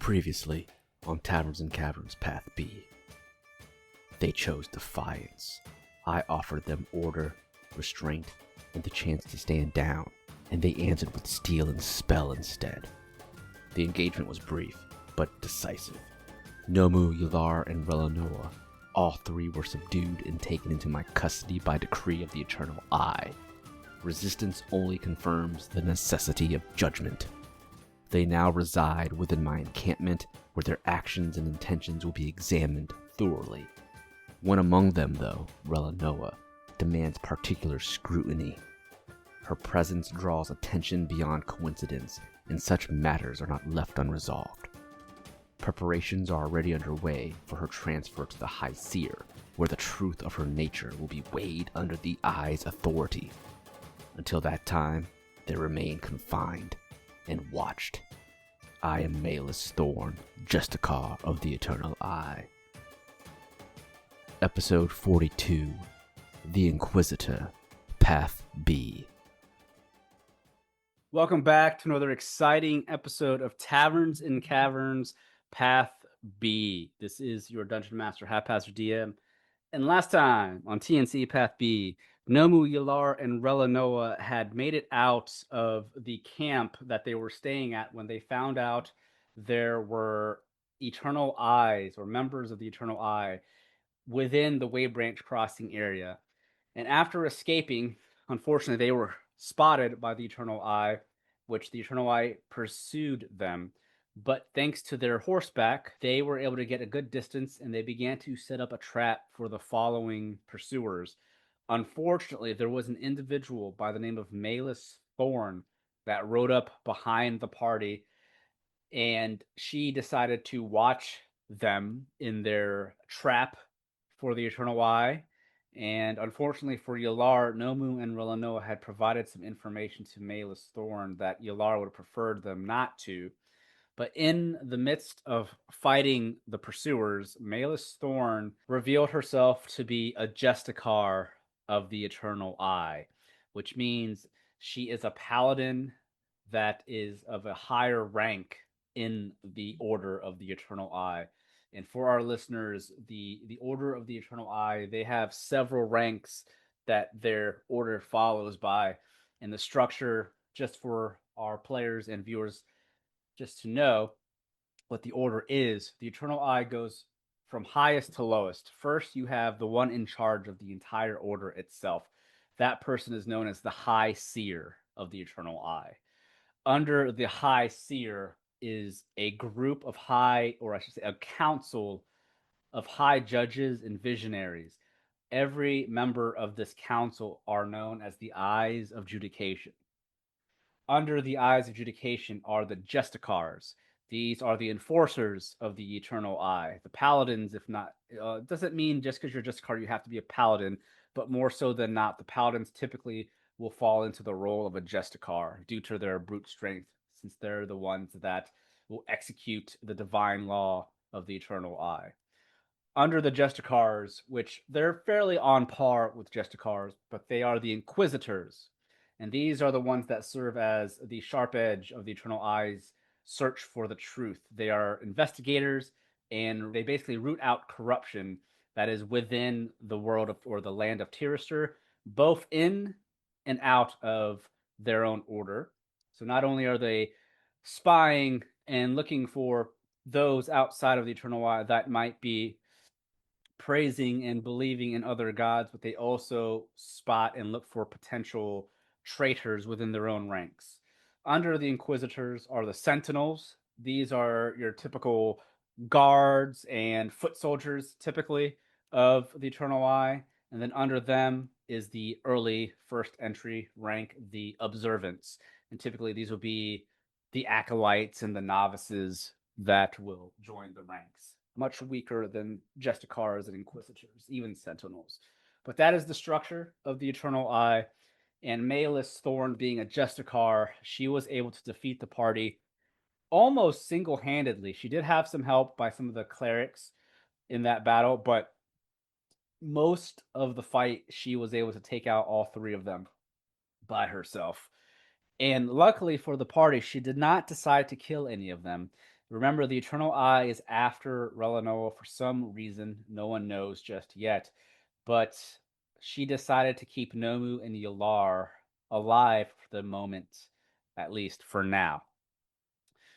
Previously, on Taverns and Caverns Path B, they chose defiance. I offered them order, restraint, and the chance to stand down, and they answered with steel and spell instead. The engagement was brief, but decisive. Nomu, Yelar, and Relinoa, all three were subdued and taken into my custody by decree of the Eternal Eye. Resistance only confirms the necessity of judgment. They now reside within my encampment, where their actions and intentions will be examined thoroughly. One among them, though, Relinoa, demands particular scrutiny. Her presence draws attention beyond coincidence, and such matters are not left unresolved. Preparations are already underway for her transfer to the High Seer, where the truth of her nature will be weighed under the Eye's authority. Until that time, they remain confined and watched. I am Maelis Thorne, Justicar of the Eternal Eye. Episode 42, The Inquisitor, Path B. Welcome back to another exciting episode of Taverns and Caverns, Path B. This is your Dungeon Master, Haphazard DM. And last time on TNC Path B, Nomu, Yelar, and Relinoa had made it out of the camp that they were staying at when they found out there were Eternal Eyes, or members of the Eternal Eye, within the Way Branch crossing area. And after escaping, unfortunately, they were spotted by the Eternal Eye, which the Eternal Eye pursued them. But thanks to their horseback, they were able to get a good distance, and they began to set up a trap for the following pursuers. Unfortunately, there was an individual by the name of Maelis Thorne that rode up behind the party, and she decided to watch them in their trap for the Eternal Eye. And unfortunately for Yelar, Nomu and Relinoa had provided some information to Maelis Thorne that Yelar would have preferred them not to. But in the midst of fighting the pursuers, Maelis Thorne revealed herself to be a Justicar of the Eternal Eye, which means she is a paladin that is of a higher rank in the Order of the Eternal Eye. And for our listeners, the Order of the Eternal Eye, they have several ranks that their order follows by. And the structure, just for our players and viewers, just to know what the order is, the Eternal Eye goes from highest to lowest. First, you have the one in charge of the entire order itself. That person is known as the High Seer of the Eternal Eye. Under the High Seer is a group of a council of high judges and visionaries. Every member of this council are known as the Eyes of Judication. Under the Eyes of Judication are the Justicars. These are the enforcers of the Eternal Eye. The paladins, if not, doesn't mean just because you're Justicar you have to be a paladin, but more so than not, the paladins typically will fall into the role of a Justicar due to their brute strength, since they're the ones that will execute the divine law of the Eternal Eye. Under the Justicars, which they're fairly on par with Justicars, but they are the Inquisitors. And these are the ones that serve as the sharp edge of the Eternal Eye's search for the truth. They are investigators, and they basically root out corruption that is within the world or the land of Tirister, both in and out of their own order. So not only are they spying and looking for those outside of the Eternal Eye that might be praising and believing in other gods, but they also spot and look for potential traitors within their own ranks. Under the Inquisitors are the Sentinels. These are your typical guards and foot soldiers, typically, of the Eternal Eye. And then under them is the early first entry rank, the Observants. And typically these will be the Acolytes and the Novices that will join the ranks. Much weaker than Justicars and Inquisitors, even Sentinels. But that is the structure of the Eternal Eye. And Maelis Thorne, being a Justicar, she was able to defeat the party almost single-handedly. She did have some help by some of the clerics in that battle, but most of the fight, she was able to take out all three of them by herself. And luckily for the party, she did not decide to kill any of them. Remember, the Eternal Eye is after Relinoa for some reason. No one knows just yet. But she decided to keep Nomu and Yelar alive for the moment, at least for now.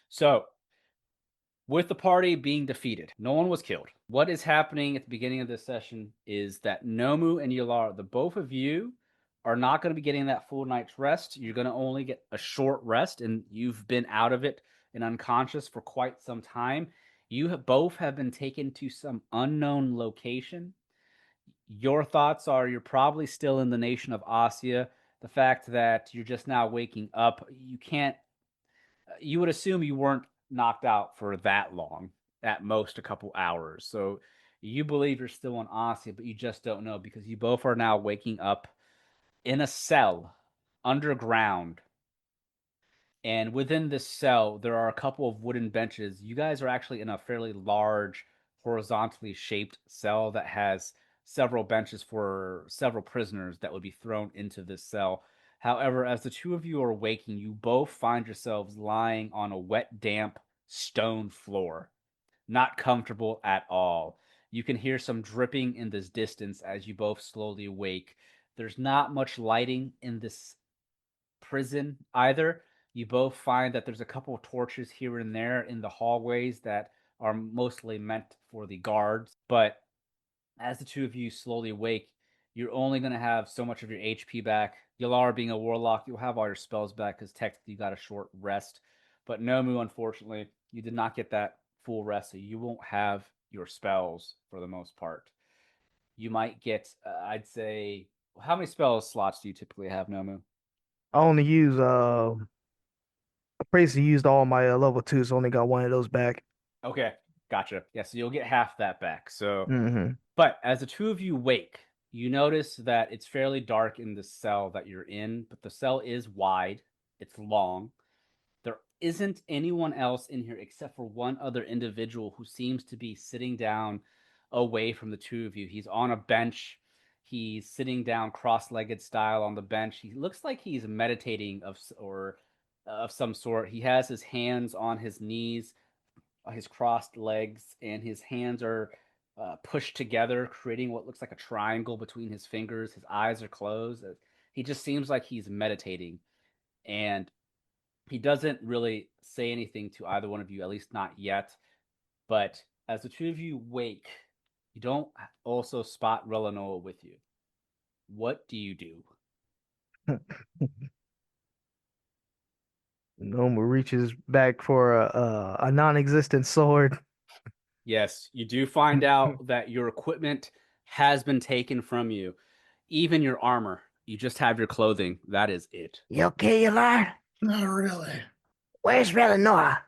So, with the party being defeated, no one was killed. What is happening at the beginning of this session is that Nomu and Yelar, the both of you, are not going to be getting that full night's rest. You're going to only get a short rest, and you've been out of it and unconscious for quite some time. You have both have been taken to some unknown location. Your thoughts are you're probably still in the nation of Asya. The fact that you're just now waking up, you would assume you weren't knocked out for that long, at most a couple hours. So you believe you're still in Asya, but you just don't know because you both are now waking up in a cell underground. And within this cell, there are a couple of wooden benches. You guys are actually in a fairly large, horizontally shaped cell that has several benches for several prisoners that would be thrown into this cell. However, as the two of you are waking, you both find yourselves lying on a wet, damp stone floor. Not comfortable at all. You can hear some dripping in this distance as you both slowly wake. There's not much lighting in this prison either. You both find that there's a couple of torches here and there in the hallways that are mostly meant for the guards. But as the two of you slowly wake, you're only going to have so much of your HP back. Yelar being a warlock, you'll have all your spells back because technically you got a short rest. But Nomu, unfortunately, you did not get that full rest, so you won't have your spells for the most part. You might get, I'd say, how many spells slots do you typically have, Nomu? I only use I basically used all my level two, so only got one of those back. Okay, gotcha. Yeah, so you'll get half that back. So, Hmm. but as the two of you wake, you notice that it's fairly dark in the cell that you're in, but the cell is wide, it's long. There isn't anyone else in here except for one other individual who seems to be sitting down away from the two of you. He's on a bench. He's sitting down cross-legged style on the bench. He looks like he's meditating of some sort. He has his hands on his knees, his crossed legs, and his hands are pushed together, creating what looks like a triangle between his fingers. His eyes are closed. He just seems like he's meditating, and he doesn't really say anything to either one of you, at least not yet. But as the two of you wake, you don't also spot Relinoa with you. What do you do? Nomu reaches back for a non-existent sword. Yes, you do find out that your equipment has been taken from you, even your armor. You just have your clothing. That is it. You okay, Yelar? Not really. Where's Relinoa?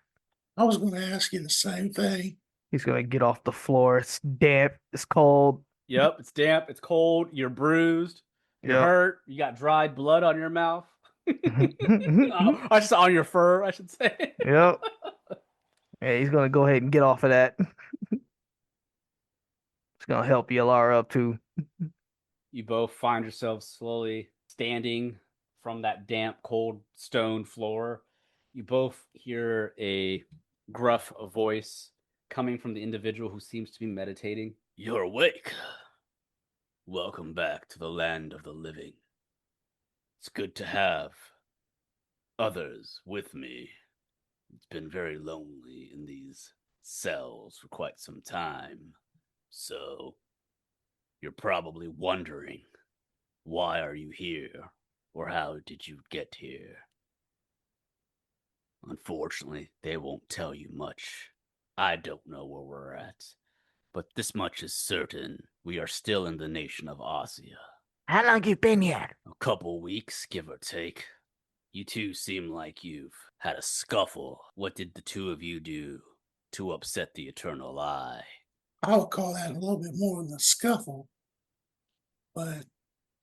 I was going to ask you the same thing. He's gonna get off the floor. It's damp. It's cold. Yep, it's damp, it's cold, you're bruised, you're Yep. hurt, you got dried blood on your mouth. I just on your fur, I should say. Yep. Yeah, he's gonna go ahead and get off of that. It's gonna help Yelar up too. You both find yourselves slowly standing from that damp, cold stone floor. You both hear a gruff voice coming from the individual who seems to be meditating. You're awake. Welcome back to the land of the living. It's good to have others with me. It's been very lonely in these cells for quite some time. So, you're probably wondering, why are you here? Or how did you get here? Unfortunately, they won't tell you much. I don't know where we're at. But this much is certain. We are still in the nation of Asya. How long you been here? A couple weeks, give or take. You two seem like you've had a scuffle. What did the two of you do to upset the Eternal Eye? I would call that a little bit more than a scuffle, but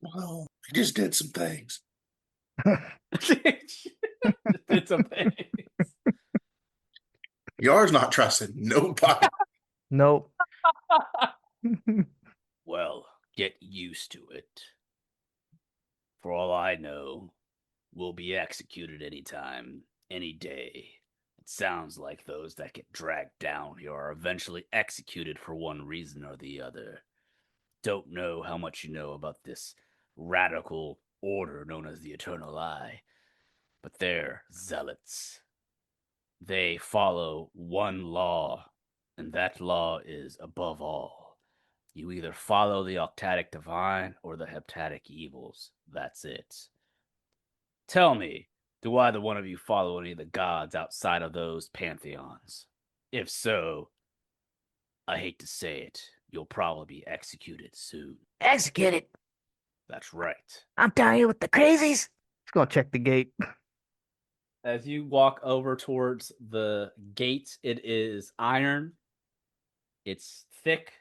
well, I just did some things. Did some things. Yours not trusting nobody. Nope. Well, get used to it. For all I know, we'll be executed anytime, any day. sounds like those that get dragged down here are eventually executed for one reason or the other. Don't know how much you know about this radical order known as the Eternal Eye, but they're zealots. They follow one law, and that law is above all. You either follow the octatic divine or the heptatic evils. That's it. Tell me, do either one of you follow any of the gods outside of those pantheons? If so, I hate to say it, you'll probably be executed soon. Executed. That's right. I'm down here with the crazies. Let's go check the gate. As you walk over towards the gate, it is iron. It's thick.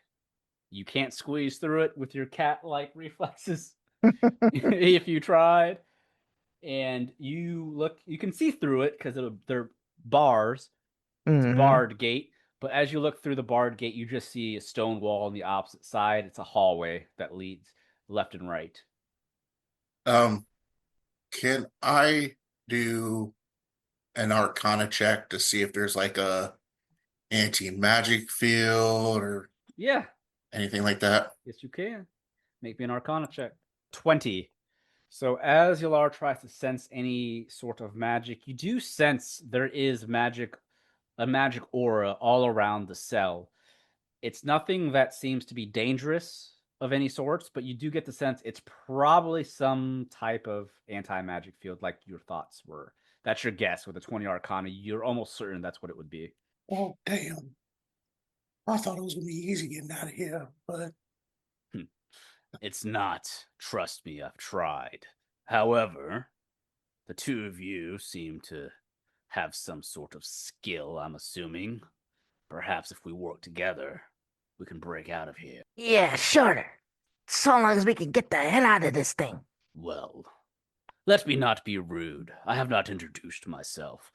You can't squeeze through it with your cat-like reflexes if you tried. And you can see through it because they're bars. It's a Mhm. barred gate. But as you look through the barred gate, you just see a stone wall on the opposite side. It's a hallway that leads left and right. Can I do an Arcana check to see if there's like a anti-magic field or Yeah, anything like that? yes, you can. Make me an Arcana check. 20. So as Yelar tries to sense any sort of magic, you do sense there is a magic aura all around the cell. It's nothing that seems to be dangerous of any sorts, but you do get the sense it's probably some type of anti-magic field like your thoughts were. That's your guess with a 20 Arcana. You're almost certain that's what it would be. Oh, damn. I thought it was going to be easy getting out of here, but It's not. Trust me, I've tried. However, the two of you seem to have some sort of skill, I'm assuming. Perhaps if we work together, we can break out of here. Yeah, shorter. So long as we can get the hell out of this thing. Well, let me not be rude. I have not introduced myself.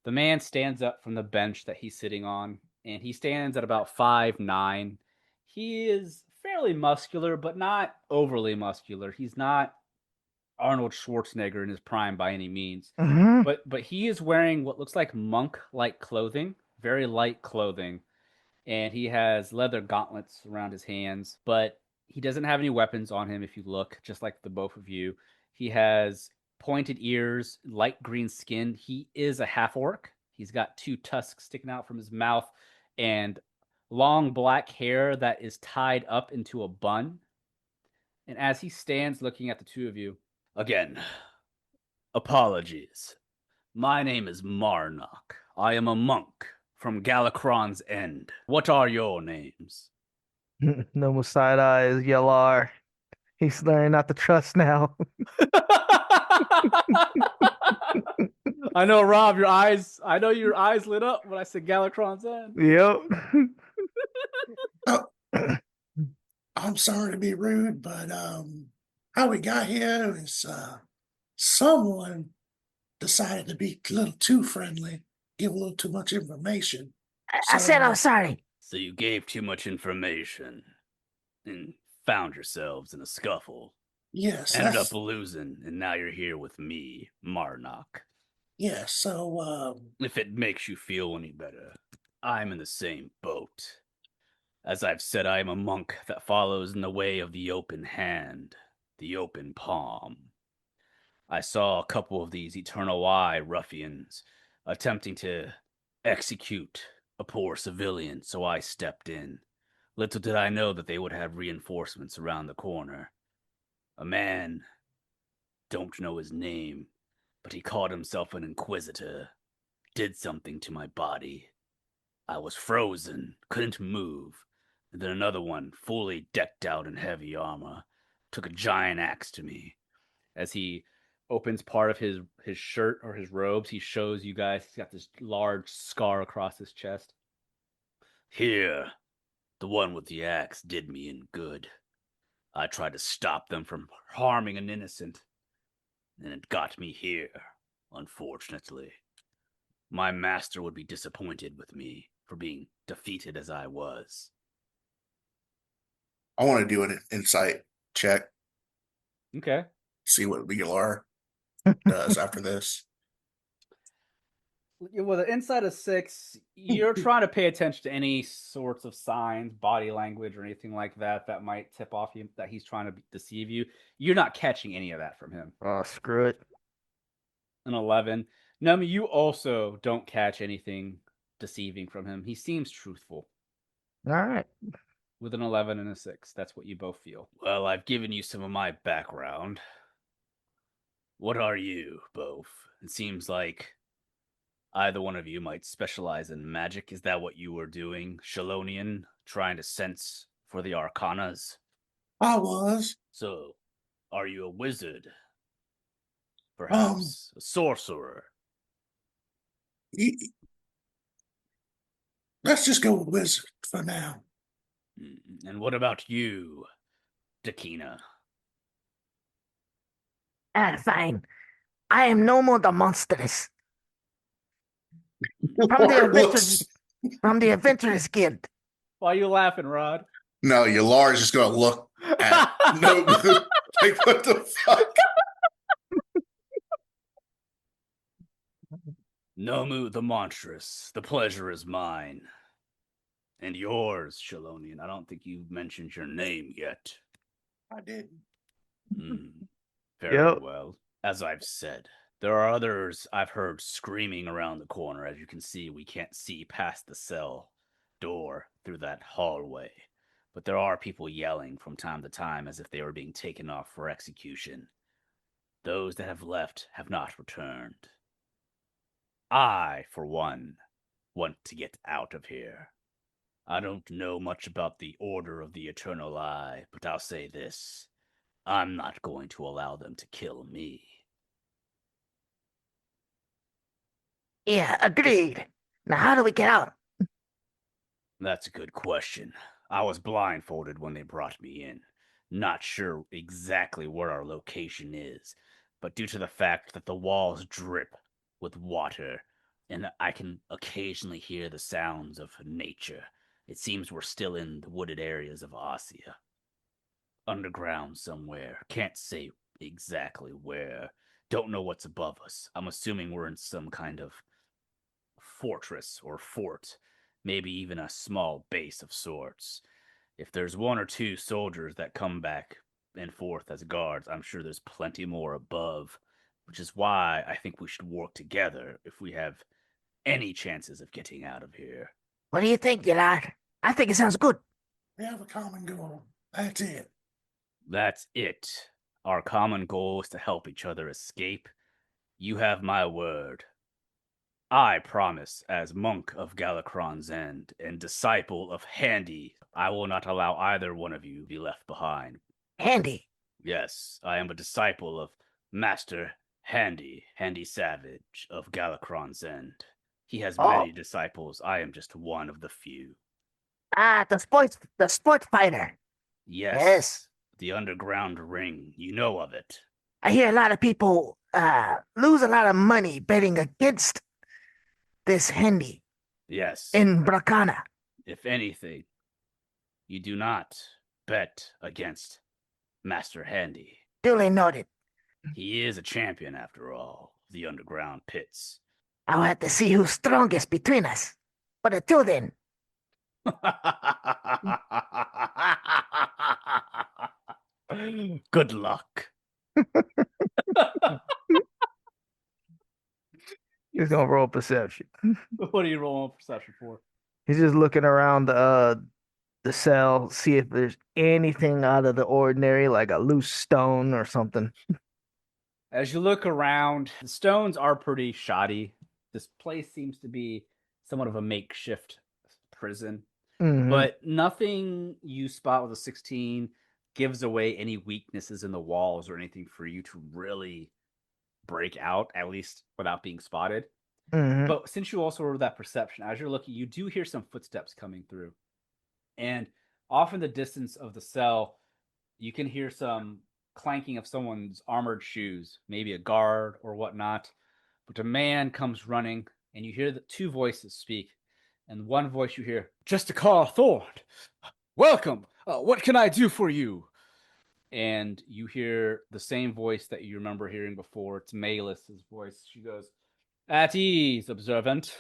The man stands up from the bench that he's sitting on, and he stands at about 5'9". He is fairly muscular, but not overly muscular. He's not Arnold Schwarzenegger in his prime by any means. Mhm. But he is wearing what looks like monk-like clothing, very light clothing, and he has leather gauntlets around his hands, but he doesn't have any weapons on him if you look, just like the both of you. He has pointed ears, light green skin. He is a half-orc. He's got 2 tusks sticking out from his mouth and long black hair that is tied up into a bun. And as he stands looking at the two of you, again, apologies. My name is Marnock. I am a monk from Galakron's End. What are your names? Nomu side eyes, Yelar. He's learning not to trust now. I know, Rob, I know your eyes lit up when I said Galakron's End. Yep. I'm sorry to be rude, but how we got here is someone decided to be a little too friendly, give a little too much information. I said I'm So- sorry. So you gave too much information and found yourselves in a scuffle. Yes, Ended that's- up losing, and now you're here with me, Marnock. yeah. So If it makes you feel any better, I'm in the same boat. As I've said, I am a monk that follows in the way of the open hand, the open palm. I saw a couple of these Eternal Eye ruffians attempting to execute a poor civilian, so I stepped in. Little did I know that they would have reinforcements around the corner. A man, don't know his name, but he called himself an Inquisitor, did something to my body. I was frozen, couldn't move, and then another one, fully decked out in heavy armor, took a giant axe to me. As he opens part of his shirt or his robes, he shows you guys he's got this large scar across his chest. Here, the one with the axe did me in good. I tried to stop them from harming an innocent, and it got me here, unfortunately. My master would be disappointed with me for being defeated as I was. I want to do an insight check, Okay. see what Yelar does after this. With an inside of 6, you're trying to pay attention to any sorts of signs, body language, or anything like that that might tip off you that he's trying to deceive you. You're not catching any of that from him. Oh, screw it. An 11. Nomu, you also don't catch anything deceiving from him. He seems truthful. All right. With an 11 and a 6, that's what you both feel. Well, I've given you some of my background. What are you both? It seems like either one of you might specialize in magic. Is that what you were doing, Shalonian? Trying to sense for the arcanas? I was. So, are you a wizard? Perhaps a sorcerer? Let's just go with wizard for now. And what about you, Dakina? Fine. I am Nomu the Monstrous. From the Adventurers Guild. Why are you laughing, Rod? No, Yelar is just going to look at Nomu like, what the fuck? Nomu the Monstrous, the pleasure is mine. And yours, Shalonian. I don't think you've mentioned your name yet. I didn't. Very Yep. well. As I've said, there are others I've heard screaming around the corner. As you can see, we can't see past the cell door through that hallway. But there are people yelling from time to time as if they were being taken off for execution. Those that have left have not returned. I, for one, want to get out of here. I don't know much about the Order of the Eternal Eye, but I'll say this. I'm not going to allow them to kill me. Yeah, agreed. Now how do we get out? That's a good question. I was blindfolded when they brought me in. Not sure exactly where our location is, but due to the fact that the walls drip with water, and I can occasionally hear the sounds of nature, it seems we're still in the wooded areas of Ossia. Underground somewhere. Can't say exactly where. Don't know what's above us. I'm assuming we're in some kind of fortress or fort. Maybe even a small base of sorts. If there's 1 or 2 soldiers that come back and forth as guards, I'm sure there's plenty more above. Which is why I think we should work together if we have any chances of getting out of here. What do you think, Yelar? I think it sounds good. We have a common goal. That's it. That's it. Our common goal is to help each other escape. You have my word. I promise, as monk of Galakron's End and disciple of Handy, I will not allow either one of you be left behind. Handy. Yes, I am a disciple of Master Handy Savage of Galakron's End. He has many disciples. I am just one of the few. Ah, the sport fighter. Yes. The underground ring. You know of it. I hear a lot of people lose a lot of money betting against this Handy. Yes. In Bracana. If anything, you do not bet against Master Handy. Duly noted. He is a champion, after all, of the underground pits. I'll have to see who's strongest between us. But until then. Good luck. He's gonna roll perception. What are you rolling perception for? He's just looking around the cell, see if there's anything out of the ordinary, like a loose stone or something. As you look around, the stones are pretty shoddy. This place seems to be somewhat of a makeshift prison. Mhm. But nothing you spot with a 16 gives away any weaknesses in the walls or anything for you to really break out, at least without being spotted. Mhm. But since you also rolled that perception, as you're looking, you do hear some footsteps coming through. And off in the distance of the cell, you can hear some clanking of someone's armored shoes, maybe a guard or whatnot. But a man comes running, and you hear the 2 voices speak. And one voice you hear, Justicar Thorne, welcome. What can I do for you? And you hear the same voice that you remember hearing before. It's Maelis' voice. She goes, At ease, observant.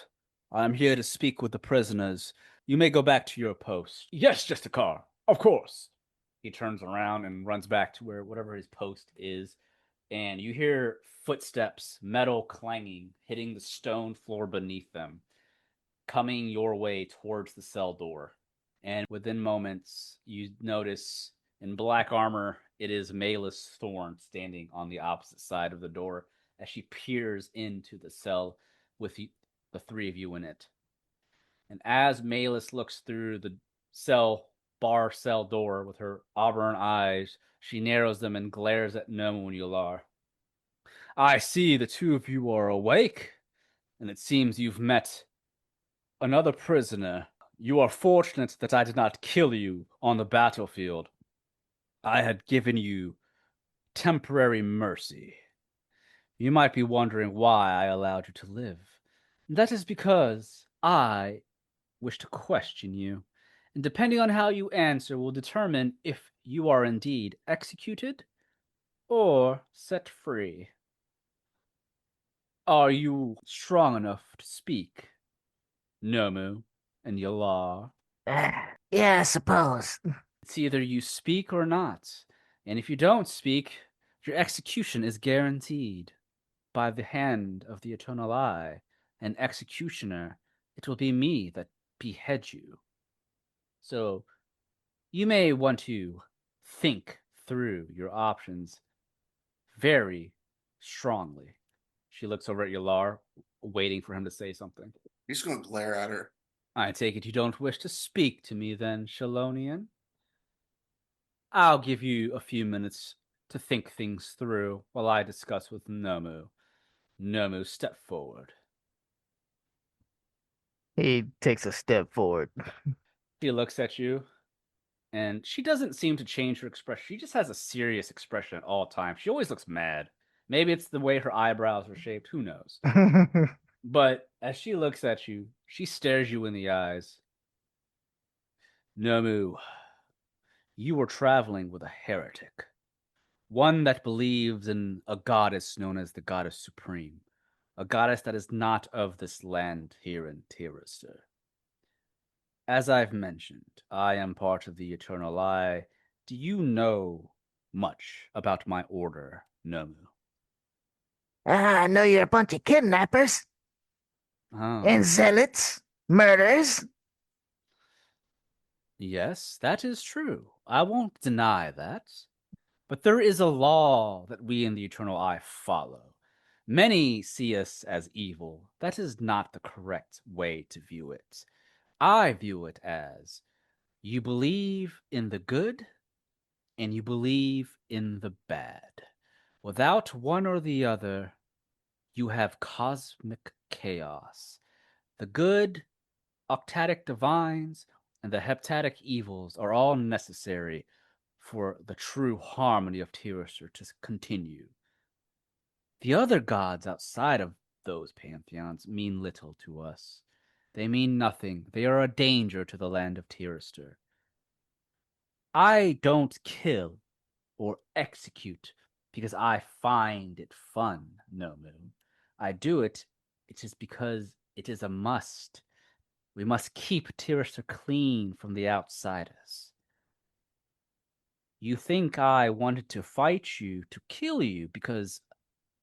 I am here to speak with the prisoners. You may go back to your post. Yes, Justicar. Of course. He turns around and runs back to whatever his post is, and you hear footsteps, metal clanging, hitting the stone floor beneath them, coming your way towards the cell door. And within moments, you notice in black armor, it is Maelis Thorne standing on the opposite side of the door as she peers into the cell with the three of you in it. And as Maelis looks through the cell door with her auburn eyes, she narrows them and glares at Nomu and Yelar. I see the two of you are awake, and it seems you've met another prisoner. You are fortunate that I did not kill you on the battlefield. I had given you temporary mercy. You might be wondering why I allowed you to live. That is because I wish to question you, and depending on how you answer will determine if you are indeed executed or set free. Are you strong enough to speak, Nomu and Yelar? Yeah, I suppose. It's either you speak or not, and if you don't speak, your execution is guaranteed. By the hand of the Eternal Eye, an executioner, it will be me that behead you. So, you may want to think through your options very strongly. She looks over at Yelar, waiting for him to say something. He's going to glare at her. I take it you don't wish to speak to me then, Shalonian? I'll give you a few minutes to think things through while I discuss with Nomu. Nomu, step forward. He takes a step forward. She looks at you, and she doesn't seem to change her expression. She just has a serious expression at all times. She always looks mad. Maybe it's the way her eyebrows are shaped. Who knows? But as she looks at you, she stares you in the eyes. Nomu, you were traveling with a heretic. One that believes in a goddess known as the Goddess Supreme. A goddess that is not of this land here in Tyristor. As I've mentioned, I am part of the Eternal Eye. Do you know much about my order, Nomu? I know you're a bunch of kidnappers Oh. and zealots, murderers. Yes, that is true. I won't deny that. But there is a law that we in the Eternal Eye follow. Many see us as evil. That is not the correct way to view it. I view it as you believe in the good and you believe in the bad. Without one or the other, you have cosmic chaos. The good octatic divines and the heptatic evils are all necessary for the true harmony of Tyristor to continue. The other gods outside of those pantheons mean little to us. They mean nothing. They are a danger to the land of Tyristor. I don't kill or execute because I find it fun, Nomu. I do it, it is because it is a must. We must keep Tyristor clean from the outsiders. You think I wanted to fight you, to kill you, because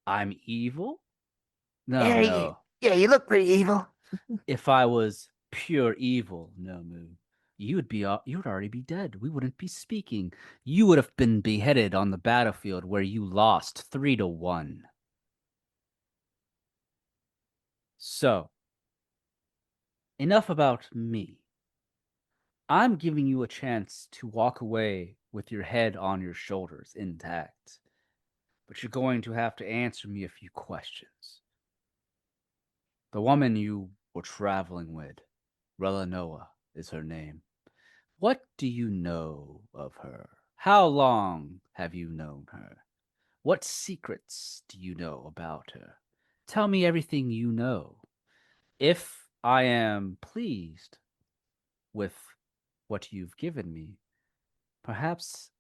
I'm evil? No, Yeah, no. you look pretty evil. If I was pure evil, Nomu, you would already be dead. We wouldn't be speaking. You would have been beheaded on the battlefield where you lost 3-1. So, enough about me. I'm giving you a chance to walk away with your head on your shoulders intact. But you're going to have to answer me a few questions. The woman you were traveling with, Relinoa is her name. What do you know of her? How long have you known her? What secrets do you know about her? Tell me everything you know. If I am pleased with what you've given me, perhaps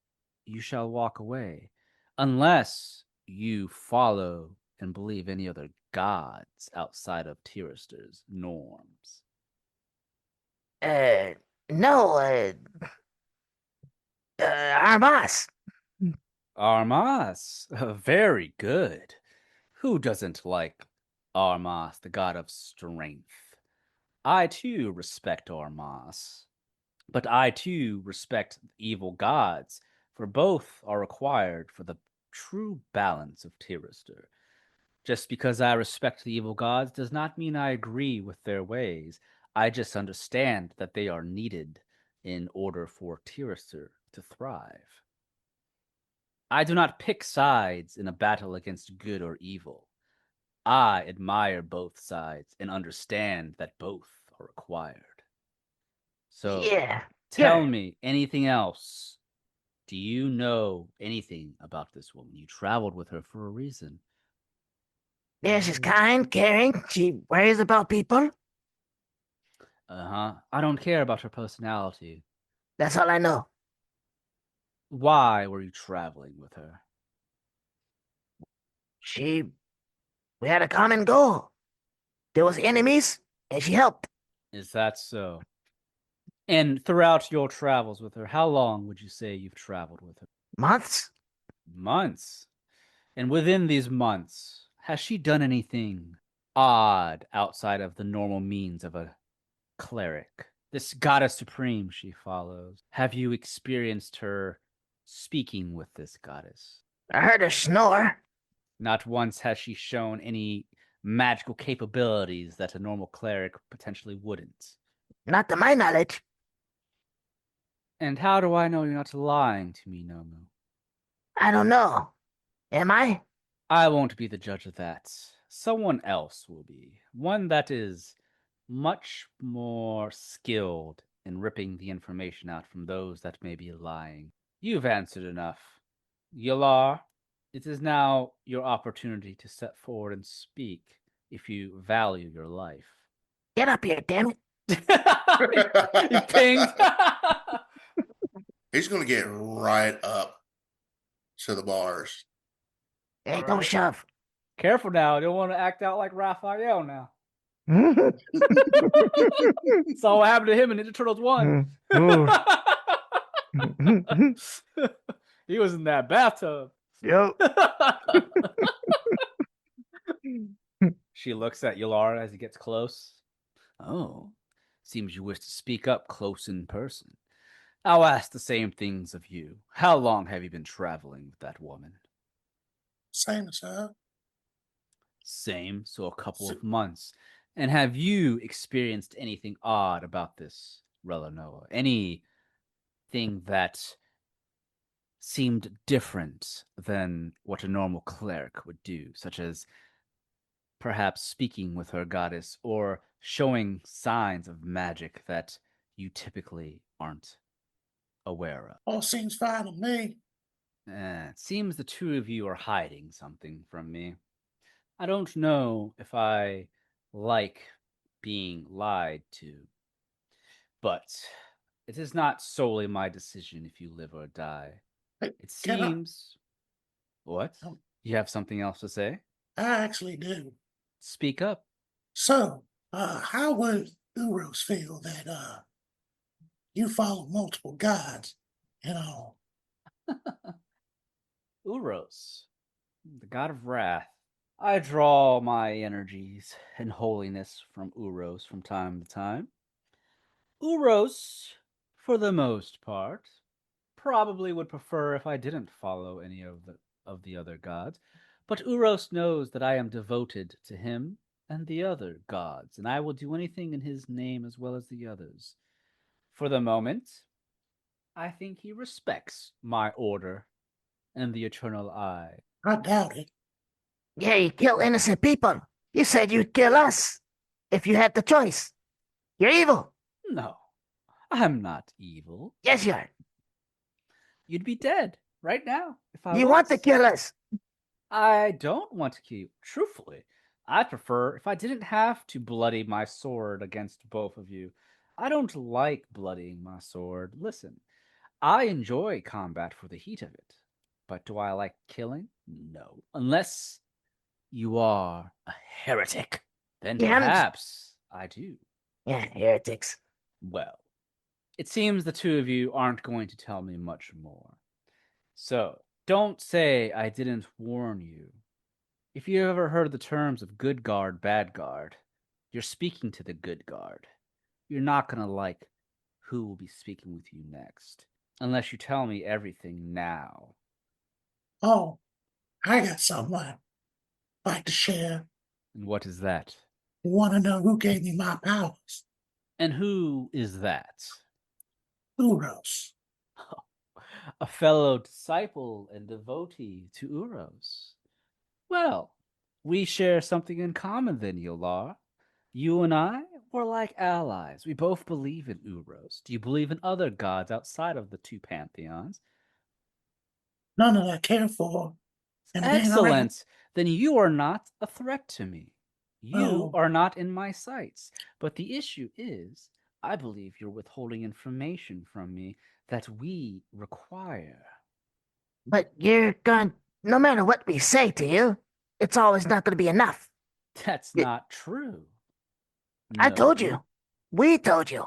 you shall walk away, unless you follow and believe any other gods outside of Tyrister's norms. No, Armas. Armas, very good. Who doesn't like Armas, the god of strength? I too respect Armas, but I too respect evil gods, for both are required for the true balance of Tyrister. Just because I respect the evil gods does not mean I agree with their ways. I just understand that they are needed in order for Tyrister to thrive. I do not pick sides in a battle against good or evil. I admire both sides and understand that both are required. So, Yeah. tell Sure. me anything else. Do you know anything about this woman? You traveled with her for a reason. Yeah, she's kind, caring. She worries about people. I don't care about her personality. That's all I know. Why were you traveling with her? We had a common goal. There was enemies, and she helped. Is that so? And throughout your travels with her, how long would you say you've traveled with her? Months? Months. And within these months, has she done anything odd outside of the normal means of a cleric? This goddess supreme she follows. Have you experienced her speaking with this goddess? I heard her snore. Not once has she shown any magical capabilities that a normal cleric potentially wouldn't. Not to my knowledge. And how do I know you're not lying to me, Nomu? I don't know. Am I? I won't be the judge of that. Someone else will be. One that is much more skilled in ripping the information out from those that may be lying. You've answered enough. Yelar, it is now your opportunity to step forward and speak if you value your life. Get up here, damn it. You pinged. He's going to get right up to the bars. Hey, All don't right. shove. Careful now. You don't want to act out like Raphael now. Saw what happened to him in Ninja Turtles 1. He was in that bathtub. Yep. She looks at Yelar as he gets close. Oh, seems you wish to speak up close in person. I'll ask the same things of you. How long have you been traveling with that woman? Same as her. Same, so a couple of months. And have you experienced anything odd about this Relinoa? Anything that seemed different than what a normal cleric would do, such as perhaps speaking with her goddess or showing signs of magic that you typically aren't aware of? All seems fine to me. It seems the two of you are hiding something from me. I don't know if I like being lied to, but it is not solely my decision if you live or die. Hey, It can I- seems. What? Oh. You have something else to say? I actually do. Speak up. So, how would Uros feel that you follow multiple gods and all? Uros, the god of wrath. I draw my energies and holiness from Uros from time to time. Uros, for the most part, probably would prefer if I didn't follow any of the other gods, but Uros knows that I am devoted to him and the other gods, and I will do anything in his name as well as the others. For the moment, I think he respects my order and the eternal eye. I doubt it. Yeah, you kill innocent people. You said you'd kill us if you had the choice. You're evil. No, I'm not evil. Yes, you are. You'd be dead right now if I You was. want to kill us. I don't want to kill you. Truthfully, I'd prefer if I didn't have to bloody my sword against both of you. I don't like bloodying my sword. Listen, I enjoy combat for the heat of it, but do I like killing? No. Unless you are a heretic. Then Yeah, perhaps I do. Yeah, heretics. Well, it seems the two of you aren't going to tell me much more. So, don't say I didn't warn you. If you ever heard the terms of good guard, bad guard, you're speaking to the good guard. You're not going to like who will be speaking with you next, unless you tell me everything now. Oh, I got something I'd like to share. And what is that? Want to know who gave me my powers? And who is that? Uros. A fellow disciple and devotee to Uros. Well, we share something in common then, Yelar. You and I, we're like allies. We both believe in Uros. Do you believe in other gods outside of the two pantheons? None that I care for. And it ain't around. Excellent. Then you are not a threat to me. You Oh. are not in my sights. But the issue is, I believe you're withholding information from me that we require. But no matter what we say to you, it's always not going to be enough. That's Y- not true. I No. told you. We told you.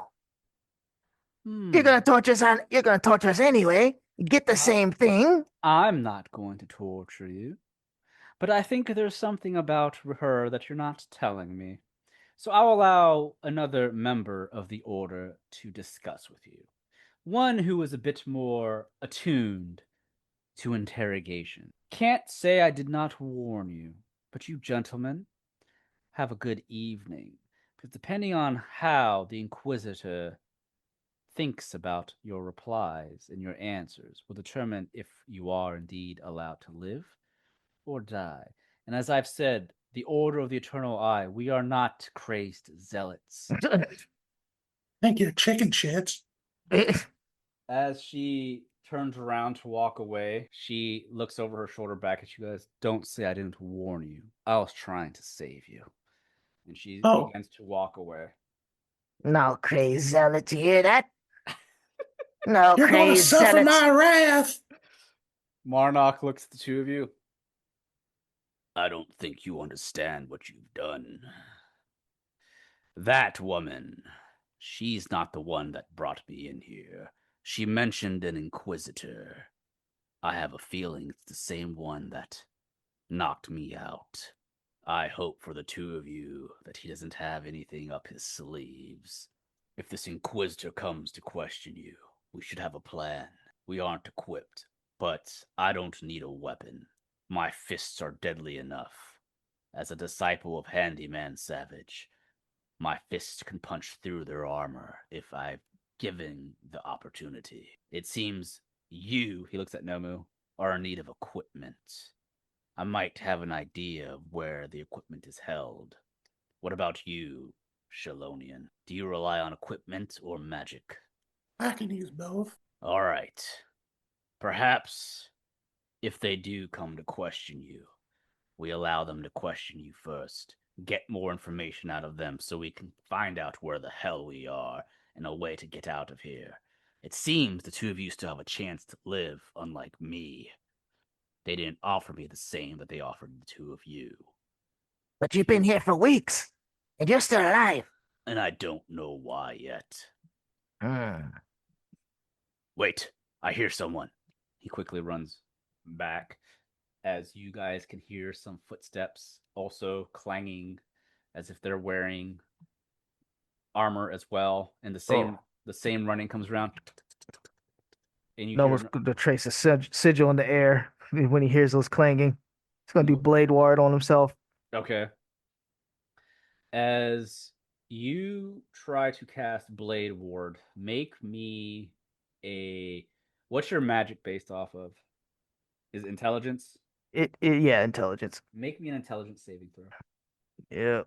Hmm. You're gonna torture us anyway. You get the same thing. I'm not going to torture you. But I think there's something about her that you're not telling me. So I'll allow another member of the Order to discuss with you. One who is a bit more attuned to interrogation. Can't say I did not warn you, but you gentlemen have a good evening. Because depending on how the Inquisitor thinks about your replies and your answers will determine if you are indeed allowed to live or die. And as I've said, the Order of the Eternal Eye, we are not crazed zealots. Think you're chicken shits. As she turns around to walk away, she looks over her shoulder back at you guys. Don't say I didn't warn you. I was trying to save you. And she begins to walk away. No crazy zealots, you hear that? No You're going to crazy suffer zealots. my wrath. Marnock looks at the two of you. I don't think you understand what you've done. That woman, she's not the one that brought me in here. She mentioned an Inquisitor. I have a feeling it's the same one that knocked me out. I hope for the two of you that he doesn't have anything up his sleeves. If this Inquisitor comes to question you, we should have a plan. We aren't equipped, but I don't need a weapon. My fists are deadly enough. As a disciple of Handyman Savage, my fists can punch through their armor if I've given the opportunity. It seems you, he looks at Nomu, are in need of equipment. I might have an idea of where the equipment is held. What about you, Shalonian? Do you rely on equipment or magic? I can use both. All right. Perhaps if they do come to question you, we allow them to question you first. Get more information out of them so we can find out where the hell we are and a way to get out of here. It seems the two of you still have a chance to live, unlike me. They didn't offer me the same that they offered the two of you. But you've been here for weeks, and you're still alive. And I don't know why yet. Hmm. Wait, I hear someone. He quickly runs back as you guys can hear some footsteps also clanging as if they're wearing armor as well. And the same running comes around. And you Nomu's hear going to trace a sigil in the air when he hears those clanging. He's going to do Blade Ward on himself. Okay. As you try to cast Blade Ward, make me a... What's your magic based off of? Is it intelligence? Yeah, intelligence. Make me an intelligence saving throw. Yeah.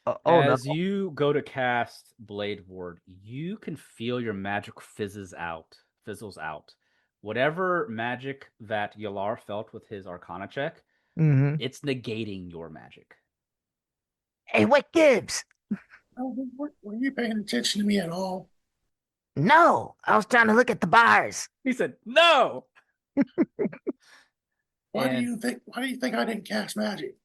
Oh no. As you go to cast Blade Ward, you can feel your magic fizzles out. Whatever magic that Yelar felt with his Arcana check, Mm-hmm. it's negating your magic. Hey, what gives? Oh, were you paying attention to me at all? No, I was trying to look at the bars. He said, "No." Why do And you think? Why do you think I didn't cast magic?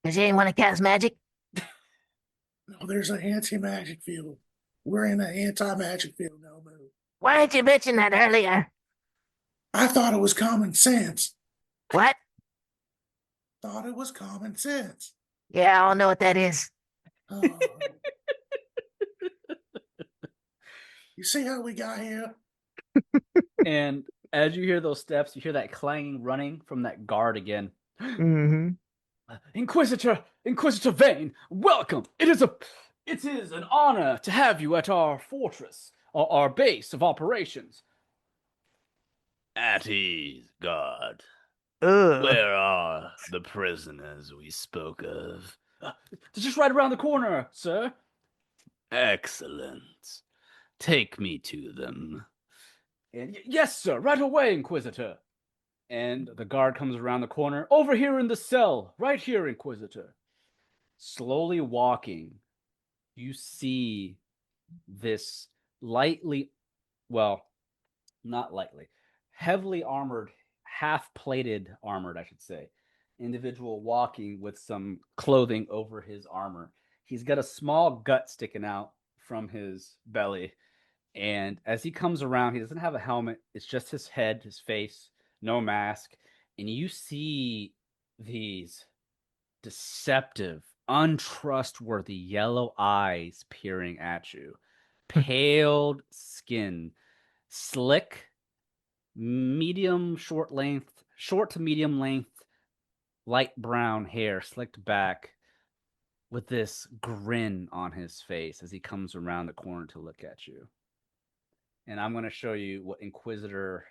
Does anyone want to cast magic? No, there's an anti-magic field. We're in an anti-magic field, Nomu. Why didn't you mention that earlier? I thought it was common sense. What? Thought it was common sense. Yeah, I don't know what that is. Oh. You see how we got here? And as you hear those steps, you hear that clanging running from that guard again. Mm-hmm. Inquisitor Vane, welcome. It is an honor to have you at our fortress, our base of operations. At ease, guard. Ugh. Where are the prisoners we spoke of? They're just right around the corner, sir. Excellent. Take me to them. And yes, sir, right away, Inquisitor. And the guard comes around the corner. Over here in the cell, right here, Inquisitor. Slowly walking, you see this not lightly, heavily armored, half-plated armored, I should say, individual walking with some clothing over his armor. He's got a small gut sticking out from his belly. And as he comes around, he doesn't have a helmet. It's just his head, his face, no mask. And you see these deceptive, untrustworthy yellow eyes peering at you. Paled skin, slick, short to medium length, light brown hair slicked back with this grin on his face as he comes around the corner to look at you. And I'm going to show you what Inquisitor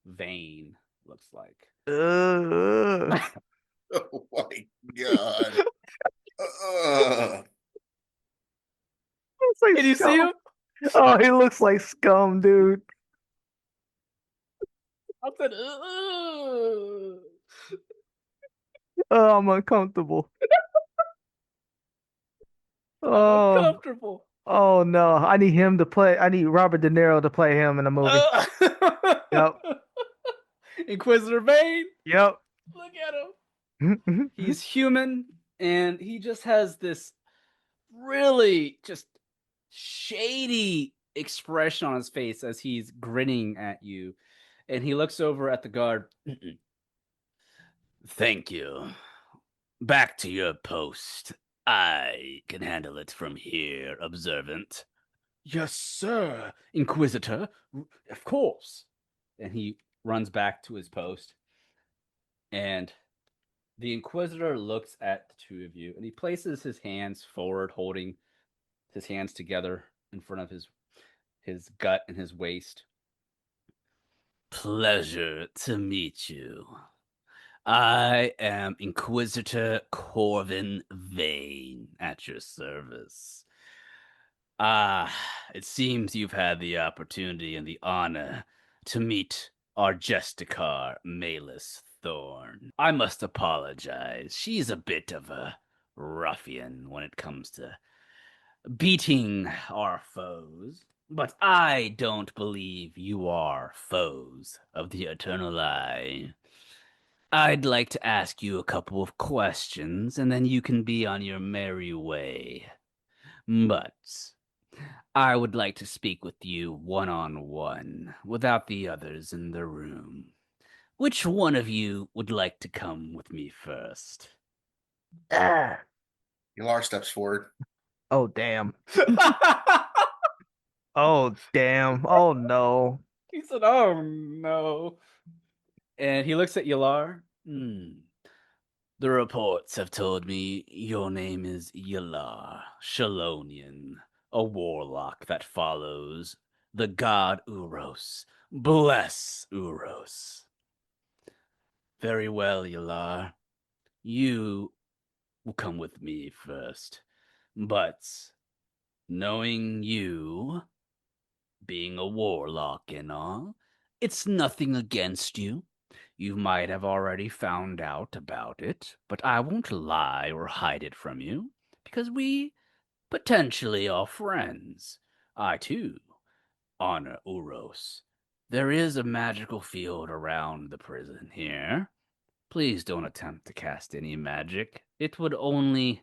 Vane looks like. Ugh. Oh my god. Looks like Can you see scum. him? Oh, he looks like scum, dude. I said, ugh. Oh, I'm uncomfortable. Oh, Uncomfortable. oh no. I need Robert De Niro to play him in a movie. Yep. Inquisitor Vane. Yep. Look at him. He's human, and he just has this really just shady expression on his face as he's grinning at you. And he looks over at the guard. Thank you. Back to your post. I can handle it from here, observant. Yes, sir, Inquisitor. Of course. And he runs back to his post. And the Inquisitor looks at the two of you, and he places his hands forward, holding his hands together in front of his gut and his waist. Pleasure to meet you. I am Inquisitor Corvin Vane at your service. It seems you've had the opportunity and the honor to meet our Justicar, Maelis Thorne. I must apologize. She's a bit of a ruffian when it comes to beating our foes. But I don't believe you are foes of the Eternal Eye. I'd like to ask you a couple of questions, and then you can be on your merry way. But I would like to speak with you one-on-one, without the others in the room. Which one of you would like to come with me first? Yelar steps forward. Oh damn. Oh damn. Oh no. He said, oh no. And he looks at Yelar. The reports have told me your name is Yelar, Shalonian, a warlock that follows the god Uros. Bless Uros. Very well, Yelar. You will come with me first. But knowing you, being a warlock and all, it's nothing against you. You might have already found out about it, but I won't lie or hide it from you, because we potentially are friends. I, too, honor Uros. There is a magical field around the prison here. Please don't attempt to cast any magic. It would only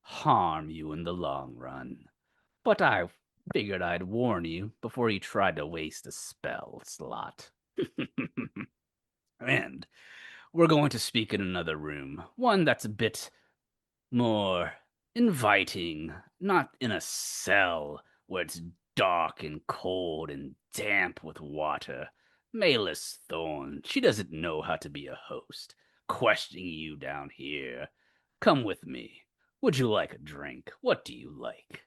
harm you in the long run. But I figured I'd warn you before you tried to waste a spell slot. And we're going to speak in another room, one that's a bit more inviting, not in a cell where it's dark and cold and damp with water. Maelis Thorne, she doesn't know how to be a host. Questioning you down here. Come with me. Would you like a drink? What do you like?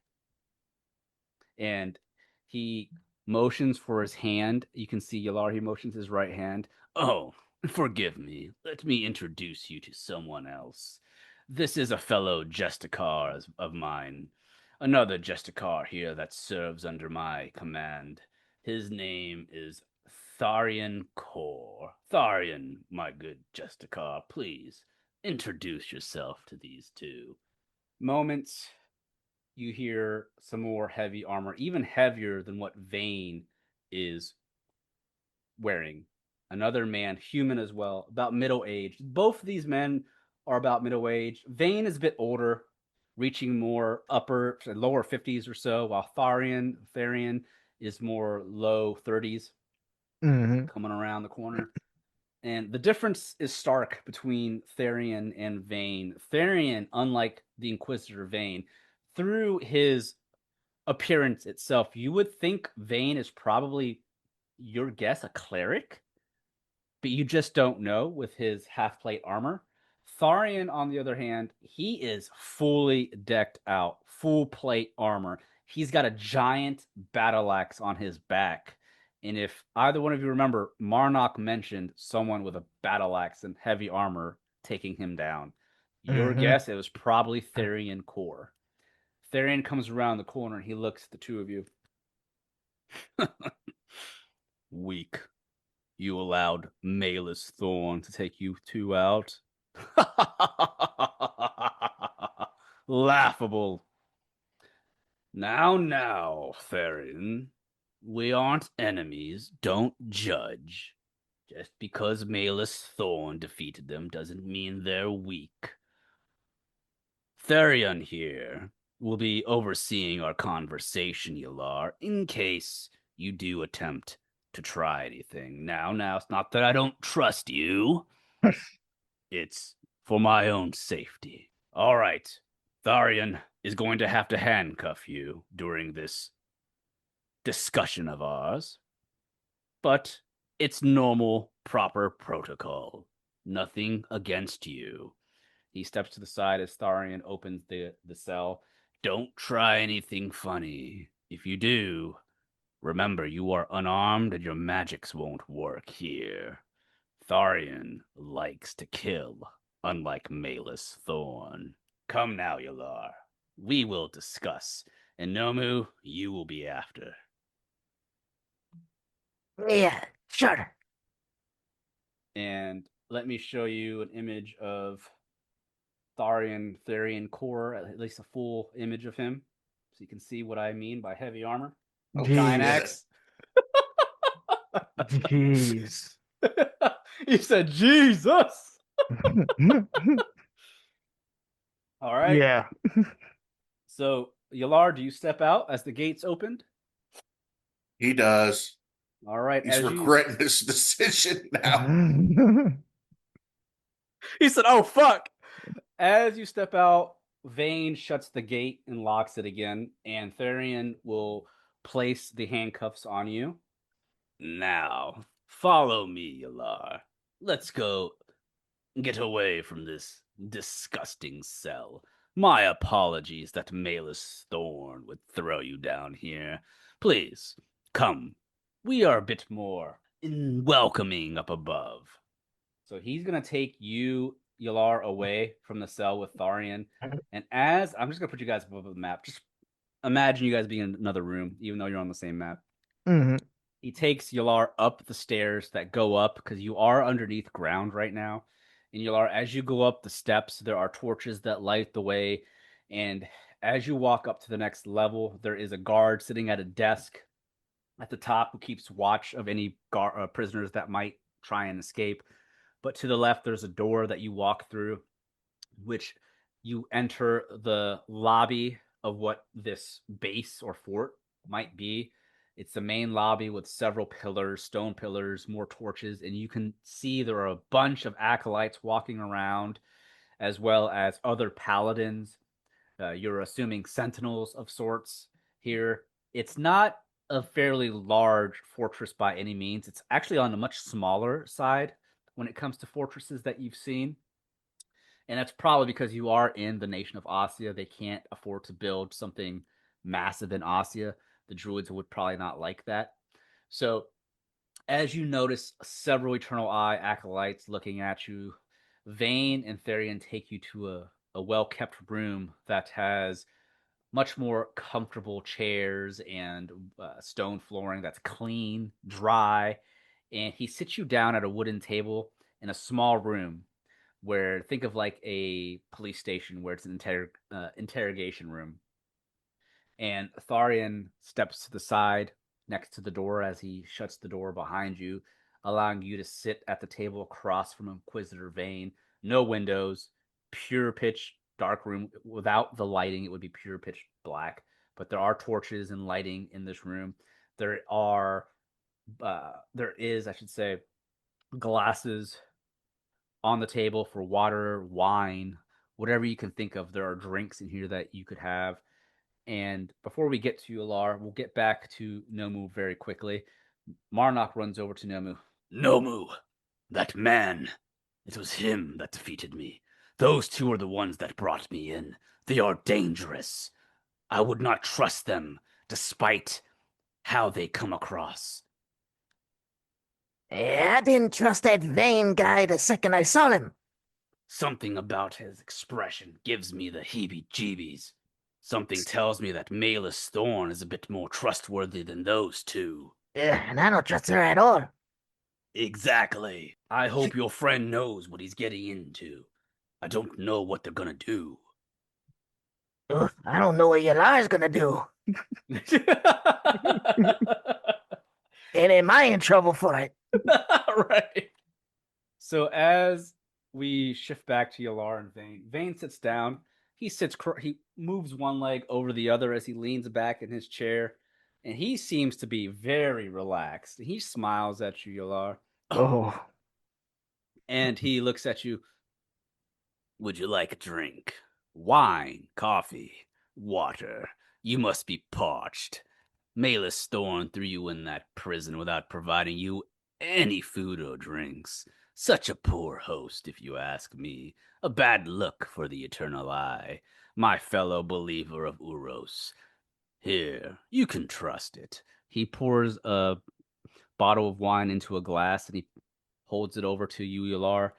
And he motions for his hand. You can see Yelar, he motions his right hand. Oh, forgive me. Let me introduce you to someone else. This is a fellow Justicar of mine. Another Justicar here that serves under my command. His name is Tharian Kor. Tharian, my good Justicar, please introduce yourself to these two. Moments you hear some more heavy armor, even heavier than what Vane is wearing. Another man, human as well, about middle age. Both of these men are about middle age. Vane is a bit older, reaching more lower 50s or so, while Tharian is more low 30s, coming around the corner. And the difference is stark between Tharian and Vane. Tharian, unlike the Inquisitor Vane, through his appearance itself, you would think Vane is probably, your guess, a cleric, but you just don't know with his half-plate armor. Tharian, on the other hand, he is fully decked out, full plate armor. He's got a giant battle axe on his back. And if either one of you remember, Marnock mentioned someone with a battle axe and heavy armor taking him down. Your guess, it was probably Tharian Kor. Tharian comes around the corner and he looks at the two of you. Weak. You allowed Maelis Thorne to take you two out? Laughable. Now, Tharian. We aren't enemies. Don't judge. Just because Maelis Thorne defeated them doesn't mean they're weak. Tharian here will be overseeing our conversation, Yelar, in case you do attempt to try anything. Now, it's not that I don't trust you. It's for my own safety. All right. Tharian is going to have to handcuff you during this discussion of ours. But it's normal, proper protocol. Nothing against you. He steps to the side as Tharian opens the cell. Don't try anything funny. If you do, remember you are unarmed and your magics won't work here. Tharian likes to kill, unlike Maelis Thorne. Come now, Yelar. We will discuss. And Nomu, you will be after. Yeah, sure. And let me show you an image of Tharian Kor, at least a full image of him, so you can see what I mean by heavy armor. Giant axe. Jeez. You said Jesus. All right. Yeah. So, Yelar, do you step out as the gates opened? He does. All right. He's regretting his decision now. He said, "Oh fuck." As you step out, Vane shuts the gate and locks it again, and Tharian will place the handcuffs on you. Now, follow me, Yelar. Let's go get away from this disgusting cell. My apologies that Maelis Thorne would throw you down here. Please, come. We are a bit more welcoming up above. So he's going to take you, Yelar, away from the cell with Tharian. And as I'm just going to put you guys above the map, just imagine you guys being in another room, even though you're on the same map. He takes Yelar up the stairs that go up because you are underneath ground right now. And Yelar, as you go up the steps, there are torches that light the way. And as you walk up to the next level, there is a guard sitting at a desk at the top who keeps watch of any prisoners that might try and escape. But to the left, there's a door that you walk through, which you enter the lobby of what this base or fort might be. It's the main lobby with several pillars, stone pillars, more torches, and you can see there are a bunch of acolytes walking around, as well as other paladins. You're assuming sentinels of sorts here. It's not a fairly large fortress by any means. It's actually on a much smaller side when it comes to fortresses that you've seen. And that's probably because you are in the nation of Ossia. They can't afford to build something massive in Ossia. The druids would probably not like that. So, as you notice several Eternal Eye acolytes looking at you, Vane and Therian take you to a well kept room that has much more comfortable chairs and stone flooring that's clean, dry. And he sits you down at a wooden table in a small room where, think of like a police station where it's an interrogation room. And Tharian steps to the side next to the door as he shuts the door behind you, allowing you to sit at the table across from Inquisitor Vane. No windows, pure pitch dark room. Without the lighting, it would be pure pitch black. But there are torches and lighting in this room. There is, I should say, glasses on the table for water, wine, whatever you can think of. There are drinks in here that you could have. And before we get to Yelar, we'll get back to Nomu very quickly. Marnock runs over to Nomu. Nomu, that man. It was him that defeated me. Those two are the ones that brought me in. They are dangerous. I would not trust them, despite how they come across. Yeah, I didn't trust that Vane guy the second I saw him. Something about his expression gives me the heebie-jeebies. Something tells me that Maelis Thorne is a bit more trustworthy than those two. Yeah, and I don't trust her at all. Exactly. I hope your friend knows what he's getting into. I don't know what they're gonna do. Ugh, I don't know what Yelar's gonna do. And am I in trouble for it? Right. So as we shift back to Yelar and Vane, Vane sits down. He moves one leg over the other as he leans back in his chair, and he seems to be very relaxed. He smiles at you, Yelar, Oh, and he looks at you. Would you like a drink? Wine, coffee, water. You must be parched. Maelis Thorne threw you in that prison without providing you any food or drinks. Such a poor host, if you ask me. A bad look for the Eternal Eye, my fellow believer of Uros. Here, you can trust it. He pours a bottle of wine into a glass and he holds it over to you, Yelar.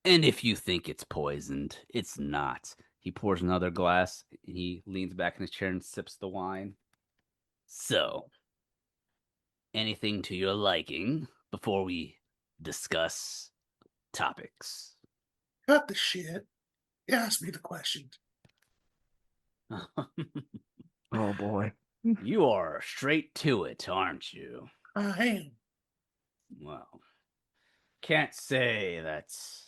And if you think it's poisoned, it's not. He pours another glass. And he leans back in his chair and sips the wine. So, anything to your liking before we discuss topics? Cut the shit. Ask me the questions. oh boy. You are straight to it, aren't you? I am. Well, can't say that's...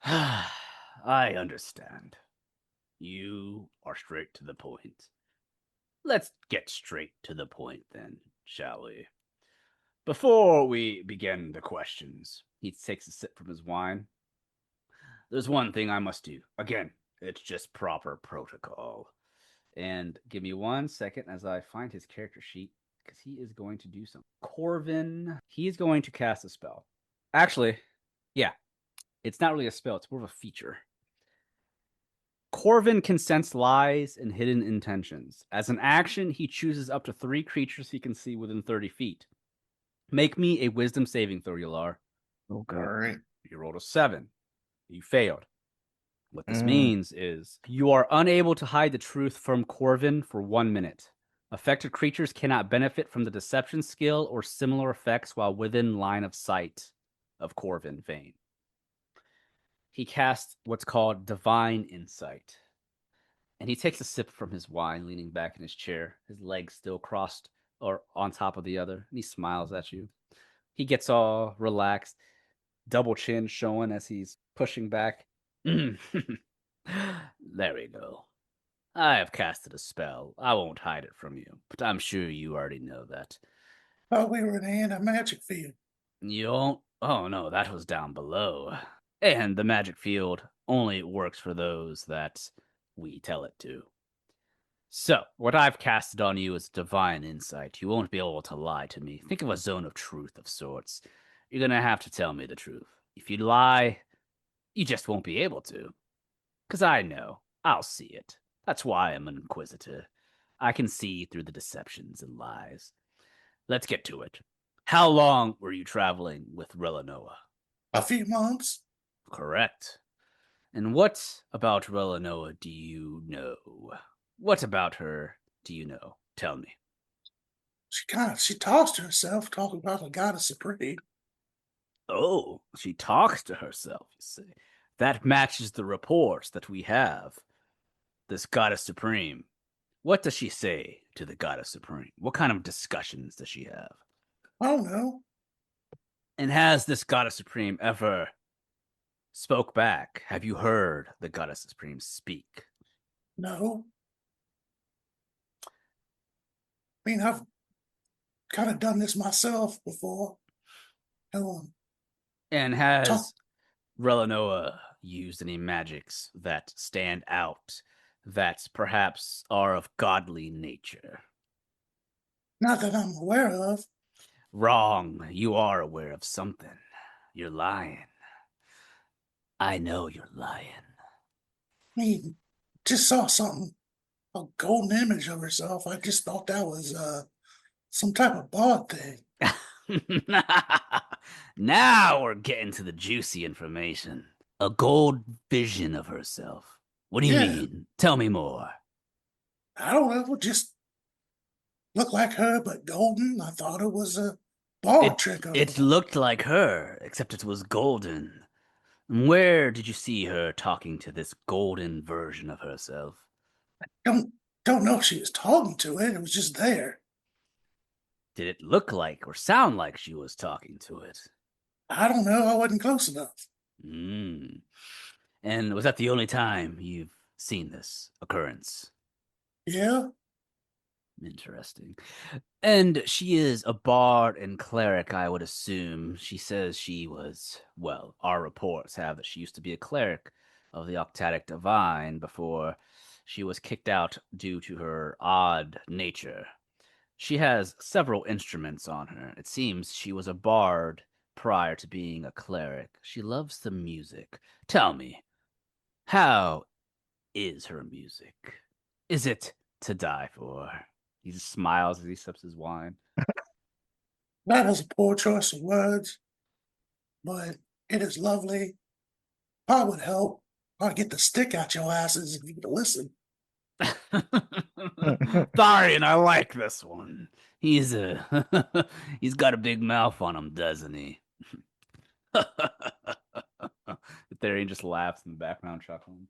I understand. You are straight to the point. Let's get straight to the point then, shall we? Before we begin the questions, He takes a sip from his wine. there's one thing I must do. Again, it's just proper protocol. And give me 1 second as I find his character sheet, because he is going to do something. Corvin, he is going to cast a spell. Actually, yeah, it's not really a spell, it's more of a feature. Corvin can sense lies and hidden intentions. As an action, he chooses up to 3 creatures he can see within 30 feet. Make me a wisdom saving throw, Yelar. Okay. All right. You rolled a 7. You failed. What this means is you are unable to hide the truth from Corvin for 1 minute. Affected creatures cannot benefit from the deception skill or similar effects while within line of sight of Corvin Vane. He casts what's called Divine Insight. And he takes a sip from his wine, leaning back in his chair, his legs still crossed or on top of the other, and he smiles at you. He gets all relaxed, double chin showing as he's pushing back. There we go. I have casted a spell. I won't hide it from you, but I'm sure you already know that. Thought we were in the anti-magic field. You don't? Oh no, that was down below. And the magic field only works for those that we tell it to. So, what I've casted on you is divine insight. You won't be able to lie to me. Think of a zone of truth of sorts. You're gonna have to tell me the truth. If you lie, you just won't be able to. 'Cause I know. I'll see it. That's why I'm an Inquisitor. I can see through the deceptions and lies. Let's get to it. How long were you traveling with Relinoa? A few months. Correct. And what about Relinoa do you know? What about her do you know? Tell me. She talks to herself, talking about the goddess supreme. Oh, she talks to herself, you see. That matches the reports that we have. This Goddess Supreme. What does she say to the Goddess Supreme? What kind of discussions does she have? I don't know. And has this Goddess Supreme ever spoke back? Have you heard the Goddess Supreme speak? No. I mean, I've kind of done this myself before. And Talk- has Relinoa used any magics that stand out, that perhaps are of godly nature? Not that I'm aware of. Wrong. You are aware of something. You're lying. I know you're lying. I mean, just saw something, a golden image of herself. I just thought that was some type of bard thing. Now we're getting to the juicy information. A gold vision of herself. What do you Yeah. mean? Tell me more. I don't know, just looked like her, but golden. I thought it was a bard trick. It looked like her, except it was golden. Where did you see her talking to this golden version of herself? Don't know if she was talking to it. It was just there. Did it look like or sound like she was talking to it? I don't know. I wasn't close enough. Mm. And was that the only time you've seen this occurrence? Yeah. Interesting. And she is a bard and cleric, I would assume. She says she was, well, our reports have that she used to be a cleric of the Octatic Divine before she was kicked out due to her odd nature. She has several instruments on her. It seems she was a bard prior to being a cleric. She loves the music. Tell me, how is her music? Is it to die for? He just smiles as he sips his wine. That is a poor choice of words, but it is lovely. Probably would help. I'd get the stick out your asses if you could listen. Tharian, I like this one. He's he's got a big mouth on him, doesn't he? Tharian just laughs in the background, chuckling.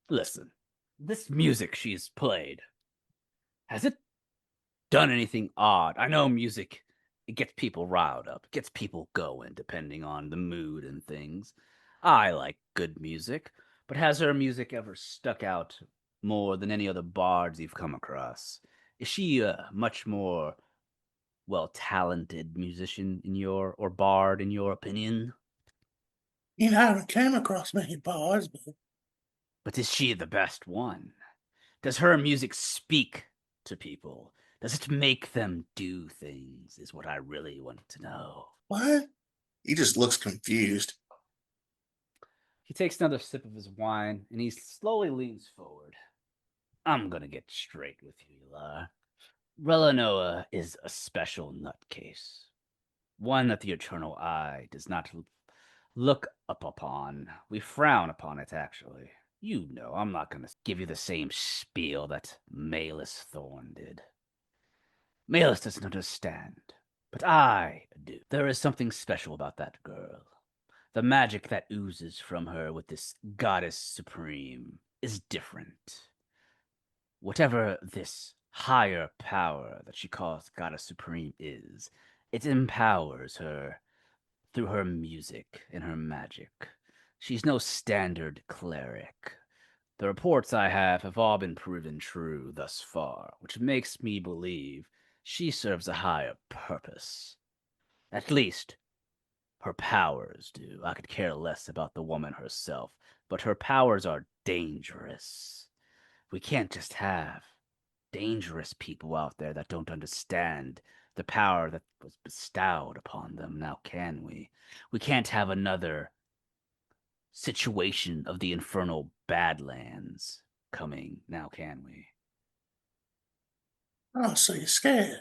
Listen, this music she's played, has it done anything odd? I know music, it gets people riled up, it gets people going, depending on the mood and things. I like good music, but has her music ever stuck out more than any other bards you've come across? Is she a much more well-talented musician in your, or bard in your opinion? You know, I haven't came across many bards, But is she the best one? Does her music speak to people? Does it make them do things, is what I really want to know. what? He just looks confused. He takes another sip of his wine and he slowly leans forward. I'm gonna get straight with you, Yelar. Relinoa is a special nutcase. One that the Eternal Eye does not look up upon. We frown upon it, actually. You know, I'm not gonna give you the same spiel that Maelis Thorne did. Maelis doesn't understand, but I do. There is something special about that girl. The magic that oozes from her with this Goddess Supreme is different. Whatever this higher power that she calls Goddess Supreme is, It empowers her through her music and her magic. She's no standard cleric. The reports I have all been proven true thus far, which makes me believe she serves a higher purpose. At least, her powers do. I could care less about the woman herself, but her powers are dangerous. We can't just have dangerous people out there that don't understand the power that was bestowed upon them, now can we? We can't have another situation of the infernal Badlands coming, now can we? Oh, so you're scared.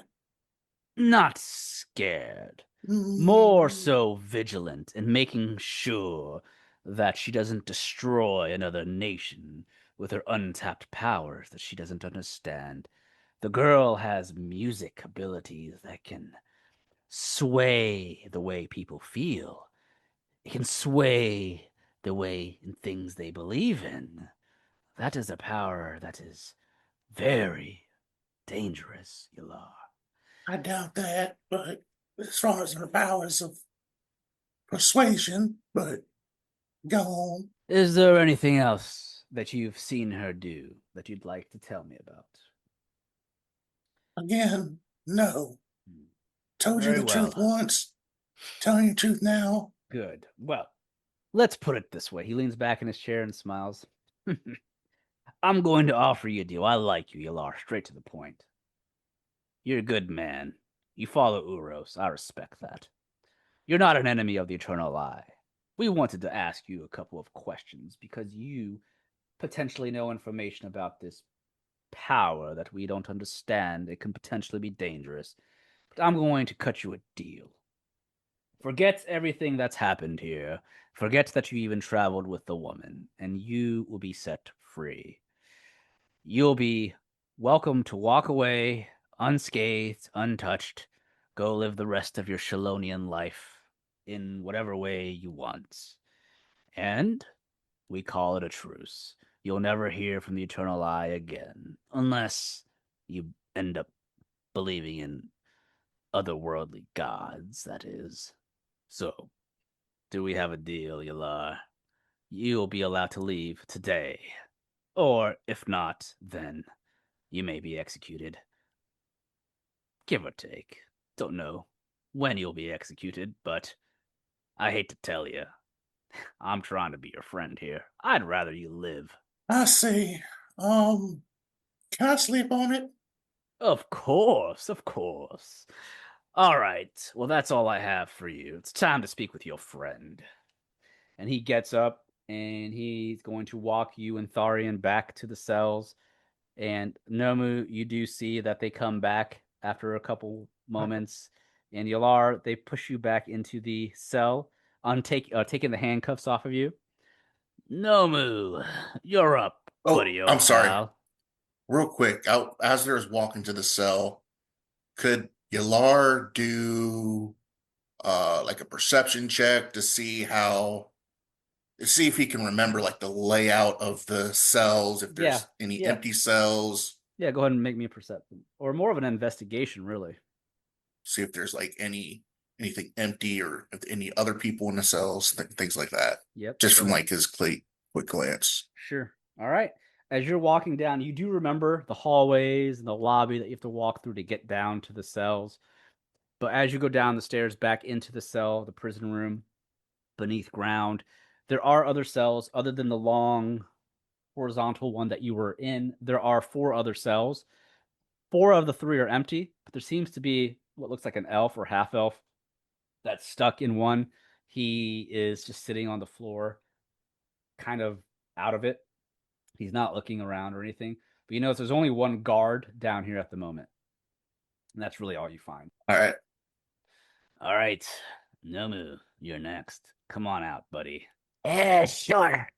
Not scared. More so vigilant and making sure that she doesn't destroy another nation with her untapped powers that she doesn't understand. The girl has music abilities that can sway the way people feel. It can sway the way in things they believe in. That is a power that is very dangerous, Yelar. I doubt that, but as far as her powers of persuasion, but go on. Is there anything else that you've seen her do that you'd like to tell me about? Again, no. Told you Very the truth well. once, telling you the truth now. Good. Well, let's put it this way. He leans back in his chair and smiles. I'm going to offer you a deal. I like you, Yelar. Straight to the point. You're a good man. You follow Uros. I respect that. You're not an enemy of the Eternal Eye. We wanted to ask you a couple of questions because you potentially know information about this power that we don't understand. It can potentially be dangerous. But I'm going to cut you a deal. Forget everything that's happened here. Forget that you even traveled with the woman, and you will be set free. You'll be welcome to walk away unscathed, untouched, go live the rest of your Shalonian life in whatever way you want. And we call it a truce. You'll never hear from the Eternal Eye again, unless you end up believing in otherworldly gods, that is. So, do we have a deal, Yelar? You'll be allowed to leave today. Or, if not, then you may be executed. Give or take. Don't know when you'll be executed, but I hate to tell you, I'm trying to be your friend here. I'd rather you live. I see. Can I sleep on it? Of course, of course. All right. Well, that's all I have for you. It's time to speak with your friend. And he gets up and he's going to walk you and Tharian back to the cells. And Nomu, you do see that they come back after a couple moments. And Yalar, they push you back into the cell, taking the handcuffs off of you. Nomu, you're up, Oh, buddy, I'm old sorry. pal. Real quick, as there's walking to the cell, could Yelar do like a perception check to see if he can remember like the layout of the cells, if there's any empty cells, Yeah, go ahead and make me a perception. Or more of an investigation, really. see if there's like anything empty or if any other people in the cells, things like that. Yep. Just go from ahead. like his quick glance. Sure. All right. As you're walking down, you do remember the hallways and the lobby that you have to walk through to get down to the cells. But as you go down the stairs back into the cell, the prison room, beneath ground, there are other cells other than the long horizontal one that you were in. There are 4 other cells. 4 of the 3 are empty, but there seems to be what looks like an elf or half elf that's stuck in one. He is just sitting on the floor, kind of out of it. He's not looking around or anything. But you notice there's only one guard down here at the moment. And that's really all you find. All right. All right. Nomu, you're next. Come on out, buddy. Yeah, sure.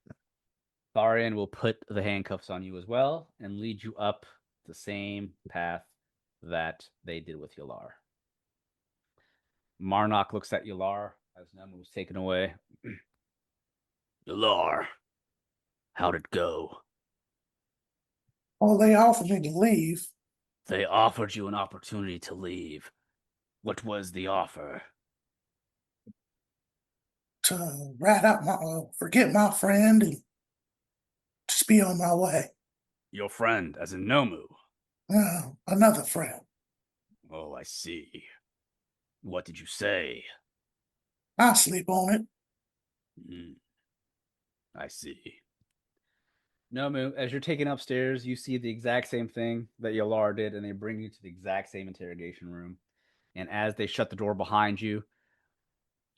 Tharian will put the handcuffs on you as well and lead you up the same path that they did with Yelar. Marnock looks at Yelar as Nomu was taken away. Yelar, how'd it go? Well, they offered me to leave. They offered you an opportunity to leave. What was the offer? To rat out forget my friend and just be on my way. Your friend, as in Nomu. Another friend. Oh, I see. What did you say? I sleep on it. I see. Nomu, as you're taken upstairs, you see the exact same thing that Yelar did, and they bring you to the exact same interrogation room. And as they shut the door behind you,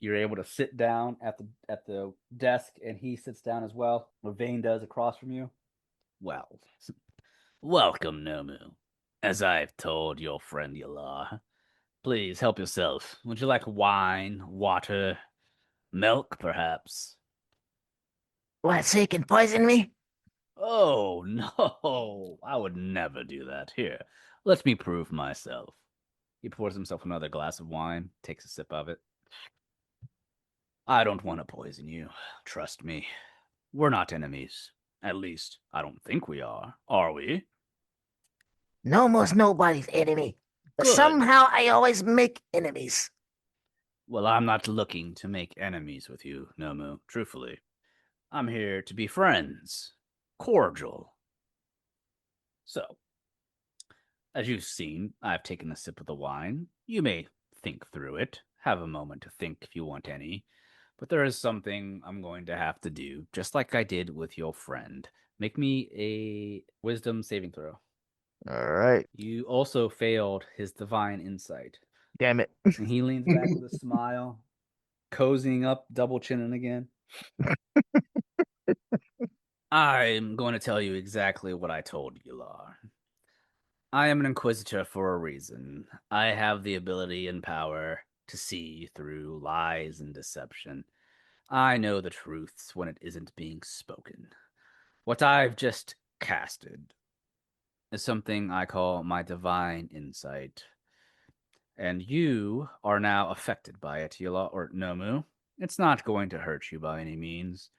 you're able to sit down at the desk, and he sits down as well. Vane does across from you. Well, welcome, Nomu. As I've told your friend Yelar, please help yourself. Would you like wine, water, milk, perhaps? What, so you can poison me? Oh, no, I would never do that. Here, let me prove myself. He pours himself another glass of wine, takes a sip of it. I don't want to poison you. Trust me. We're not enemies. At least, I don't think we are we? Nomu's nobody's enemy. But Good. somehow I always make enemies. Well, I'm not looking to make enemies with you, Nomu, truthfully. I'm here to be friends. Cordial. So, as you've seen, I've taken a sip of the wine. You may think through it, have a moment to think if you want any, but there is something I'm going to have to do, just like I did with your friend. Make me a wisdom saving throw. All right. You also failed his divine insight. Damn it. And he leans back with a smile, cozying up, double chinning again. I'm going to tell you exactly what I told Yelar. I am an Inquisitor for a reason. I have the ability and power to see through lies and deception. I know the truths when it isn't being spoken. What I've just casted is something I call my divine insight. And you are now affected by it, Yelar, or Nomu. It's not going to hurt you by any means.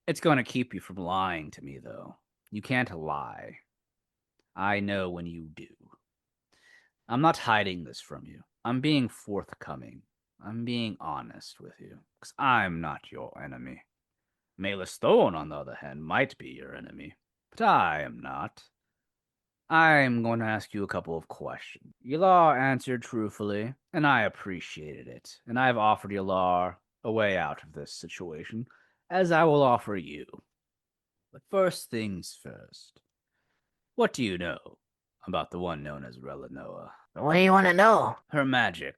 It's going to keep you from lying to me, though. You can't lie. I know when you do. I'm not hiding this from you. I'm being forthcoming. I'm being honest with you, because I'm not your enemy. Maelis Thorne, on the other hand, might be your enemy, but I am not. I'm going to ask you a couple of questions. Yelar answered truthfully, and I appreciated it, and I've offered Yelar a way out of this situation, as I will offer you. But first things first. What do you know about the one known as Relinoa? What do you want to know? Her magic.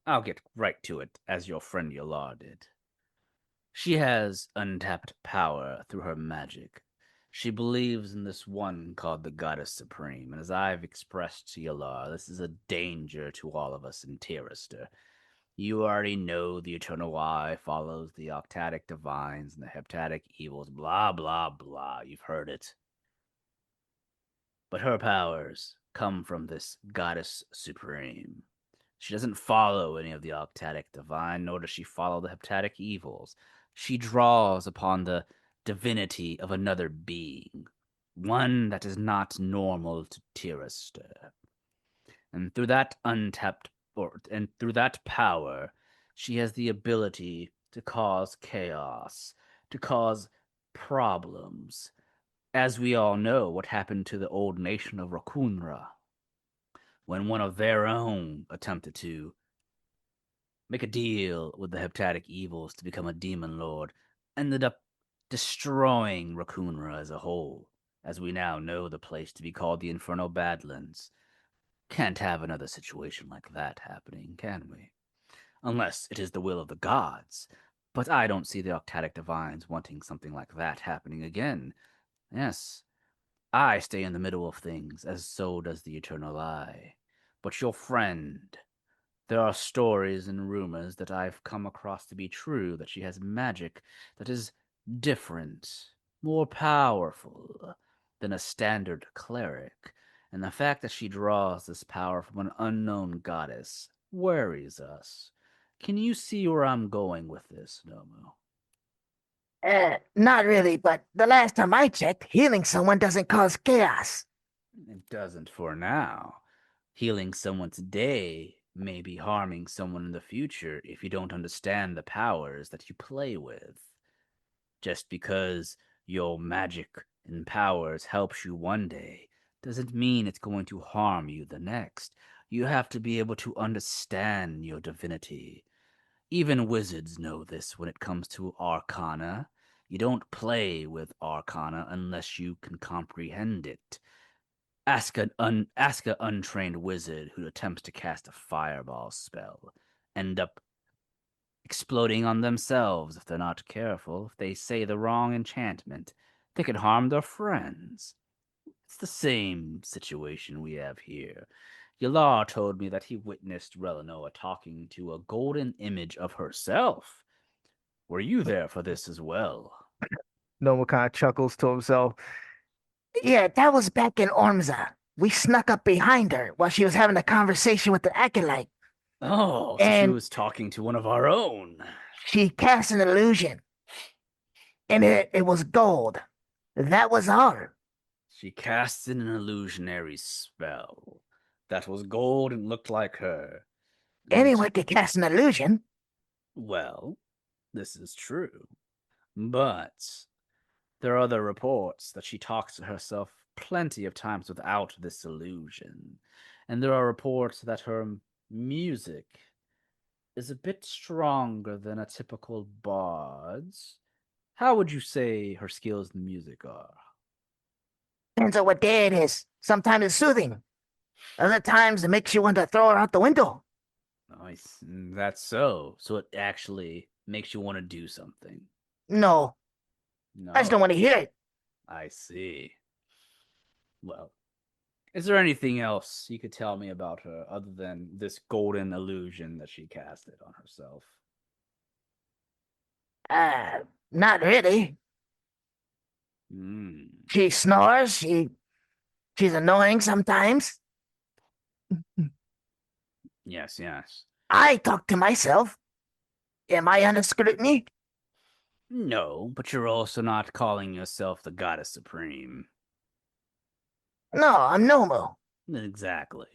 I'll get right to it, as your friend Yelar did. She has untapped power through her magic. She believes in this one called the Goddess Supreme, and as I've expressed to Yelar, this is a danger to all of us in Tirister. You already know the Eternal Eye follows the Octatic Divines and the Heptatic Evils, blah, blah, blah. You've heard it. But her powers come from this Goddess Supreme. She doesn't follow any of the Octatic Divine, nor does she follow the Heptatic Evils. She draws upon the divinity of another being, one that is not normal to Tirister. And through that through that power, she has the ability to cause chaos, to cause problems. As we all know, what happened to the old nation of Rakunra, when one of their own attempted to make a deal with the Heptatic Evils to become a demon lord, ended up destroying Rakunra as a whole, as we now know the place to be called the Infernal Badlands. Can't have another situation like that happening, can we? Unless it is the will of the gods. But I don't see the Octatic Divines wanting something like that happening again. Yes, I stay in the middle of things, as so does the Eternal Eye. But your friend, there are stories and rumors that I've come across to be true that she has magic that is different, more powerful than a standard cleric. And the fact that she draws this power from an unknown goddess worries us. Can you see where I'm going with this, Nomu? Not really, but the last time I checked, healing someone doesn't cause chaos. It doesn't for now. Healing someone today may be harming someone in the future if you don't understand the powers that you play with. Just because your magic and powers helps you one day doesn't mean it's going to harm you the next. You have to be able to understand your divinity. Even wizards know this when it comes to arcana. You don't play with arcana unless you can comprehend it. Ask an untrained wizard who attempts to cast a fireball spell. End up exploding on themselves if they're not careful. If they say the wrong enchantment, they can harm their friends. It's the same situation we have here. Yelar told me that he witnessed Relinoa talking to a golden image of herself. Were you there for this as well? Nomu kind of chuckles to himself. Yeah, that was back in Ormza. We snuck up behind her while she was having a conversation with the acolyte, Oh, so she and was talking to one of our own. she cast an illusion, and it was gold. That was all. She casted an illusionary spell that was gold and looked like her. And Anyone could cast an illusion. well, this is true. But there are other reports that she talks to herself plenty of times without this illusion. And there are reports that her music is a bit stronger than a typical bard's. How would you say her skills in music are? Depends on what day it is. Sometimes it's soothing. Other times it makes you want to throw her out the window. Nice. That's so. So it actually makes you want to do something. No, No. I just don't want to hear it. I see. Well, is there anything else you could tell me about her other than this golden illusion that she casted on herself? Not really. Hmm. She snores. She's annoying sometimes. Yes, yes. I talk to myself. Am I under scrutiny? No, but you're also not calling yourself the goddess supreme. No, I'm Nomu. Exactly.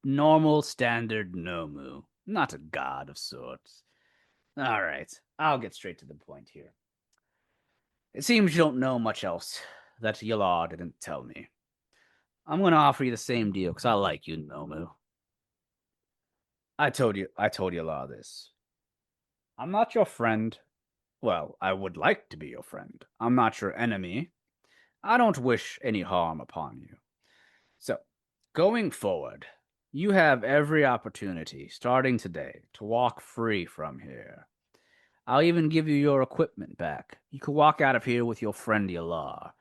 Normal, standard Nomu. Not a god of sorts. All right, I'll get straight to the point here. It seems you don't know much else that Yelar didn't tell me. I'm going to offer you the same deal because I like you, Nomu. I told Yelar this. I'm not your friend. Well, I would like to be your friend. I'm not your enemy. I don't wish any harm upon you. So, going forward, you have every opportunity, starting today, to walk free from here. I'll even give you your equipment back. You can walk out of here with your friend Yelar.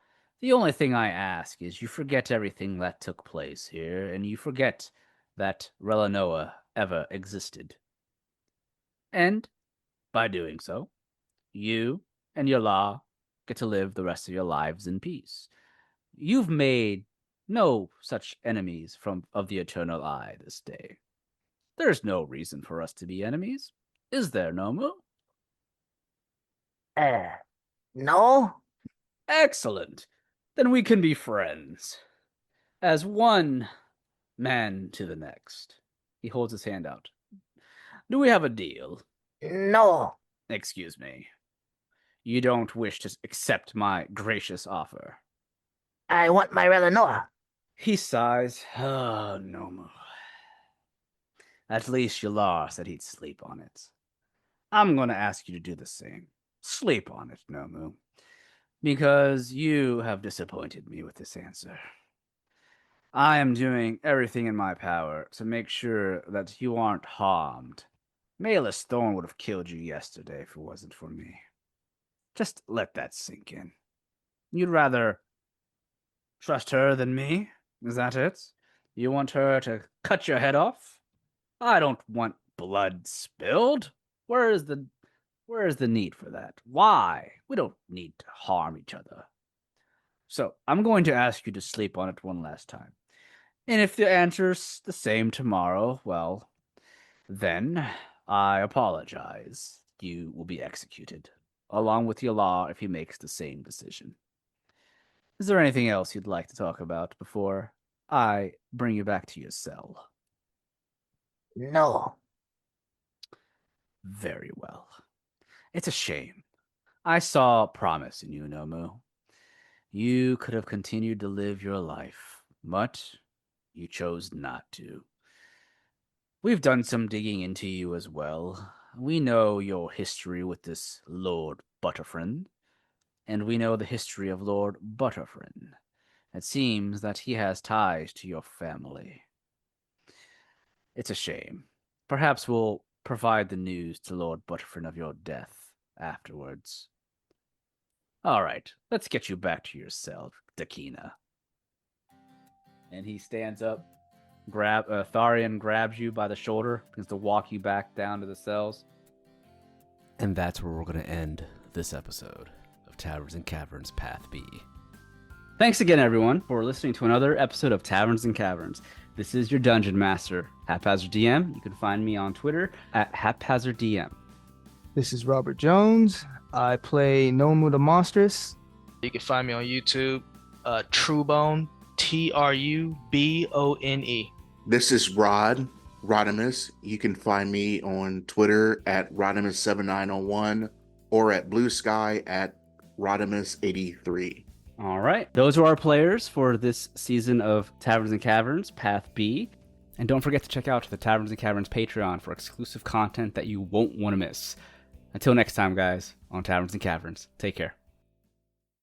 The only thing I ask is you forget everything that took place here, and you forget that Relinoa ever existed. And, by doing so, you and Yelar get to live the rest of your lives in peace. You've made no such enemies of the Eternal Eye this day. There's no reason for us to be enemies, is there, Nomu? No? Excellent. Then we can be friends. As one man to the next. He holds his hand out. Do we have a deal? No. Excuse me. You don't wish to accept my gracious offer. I want my Relinoa. He sighs. Oh, Nomu. At least Yelar said he'd sleep on it. I'm going to ask you to do the same. Sleep on it, Nomu. Because you have disappointed me with this answer. I am doing everything in my power to make sure that you aren't harmed. Maelis Thorne would have killed you yesterday if it wasn't for me. Just let that sink in. You'd rather trust her than me? Is that it? You want her to cut your head off? I don't want blood spilled. Where is the need for that? Why? We don't need to harm each other. So, I'm going to ask you to sleep on it one last time. And if the answer's the same tomorrow, well, then I apologize. You will be executed, along with Yelar if he makes the same decision. Is there anything else you'd like to talk about before I bring you back to your cell? No. Very well. It's a shame. I saw promise in you, Nomu. You could have continued to live your life, but you chose not to. We've done some digging into you as well. We know your history with this Lord Butterfriend, and we know the history of Lord Butterfriend. It seems that he has ties to your family. It's a shame. Perhaps we'll provide the news to Lord Butterfriend of your death afterwards. All right, let's get you back to your cell, Dakina. And he stands up. Tharian grabs you by the shoulder, begins to walk you back down to the cells. And that's where we're going to end this episode of Taverns and Caverns Path B. Thanks again, everyone, for listening to another episode of Taverns and Caverns. This is your Dungeon Master, Haphazard DM. You can find me on Twitter at HaphazardDM. This is Robert Jones. I play Nomu the Monstrous. You can find me on YouTube, Trubone, Trubone. This is Rodimus. You can find me on Twitter at Rodimus7901 or at Blue Sky at Rodimus83. All right. Those are our players for this season of Taverns and Caverns, Path B. And don't forget to check out the Taverns and Caverns Patreon for exclusive content that you won't want to miss. Until next time, guys, on Taverns and Caverns. Take care.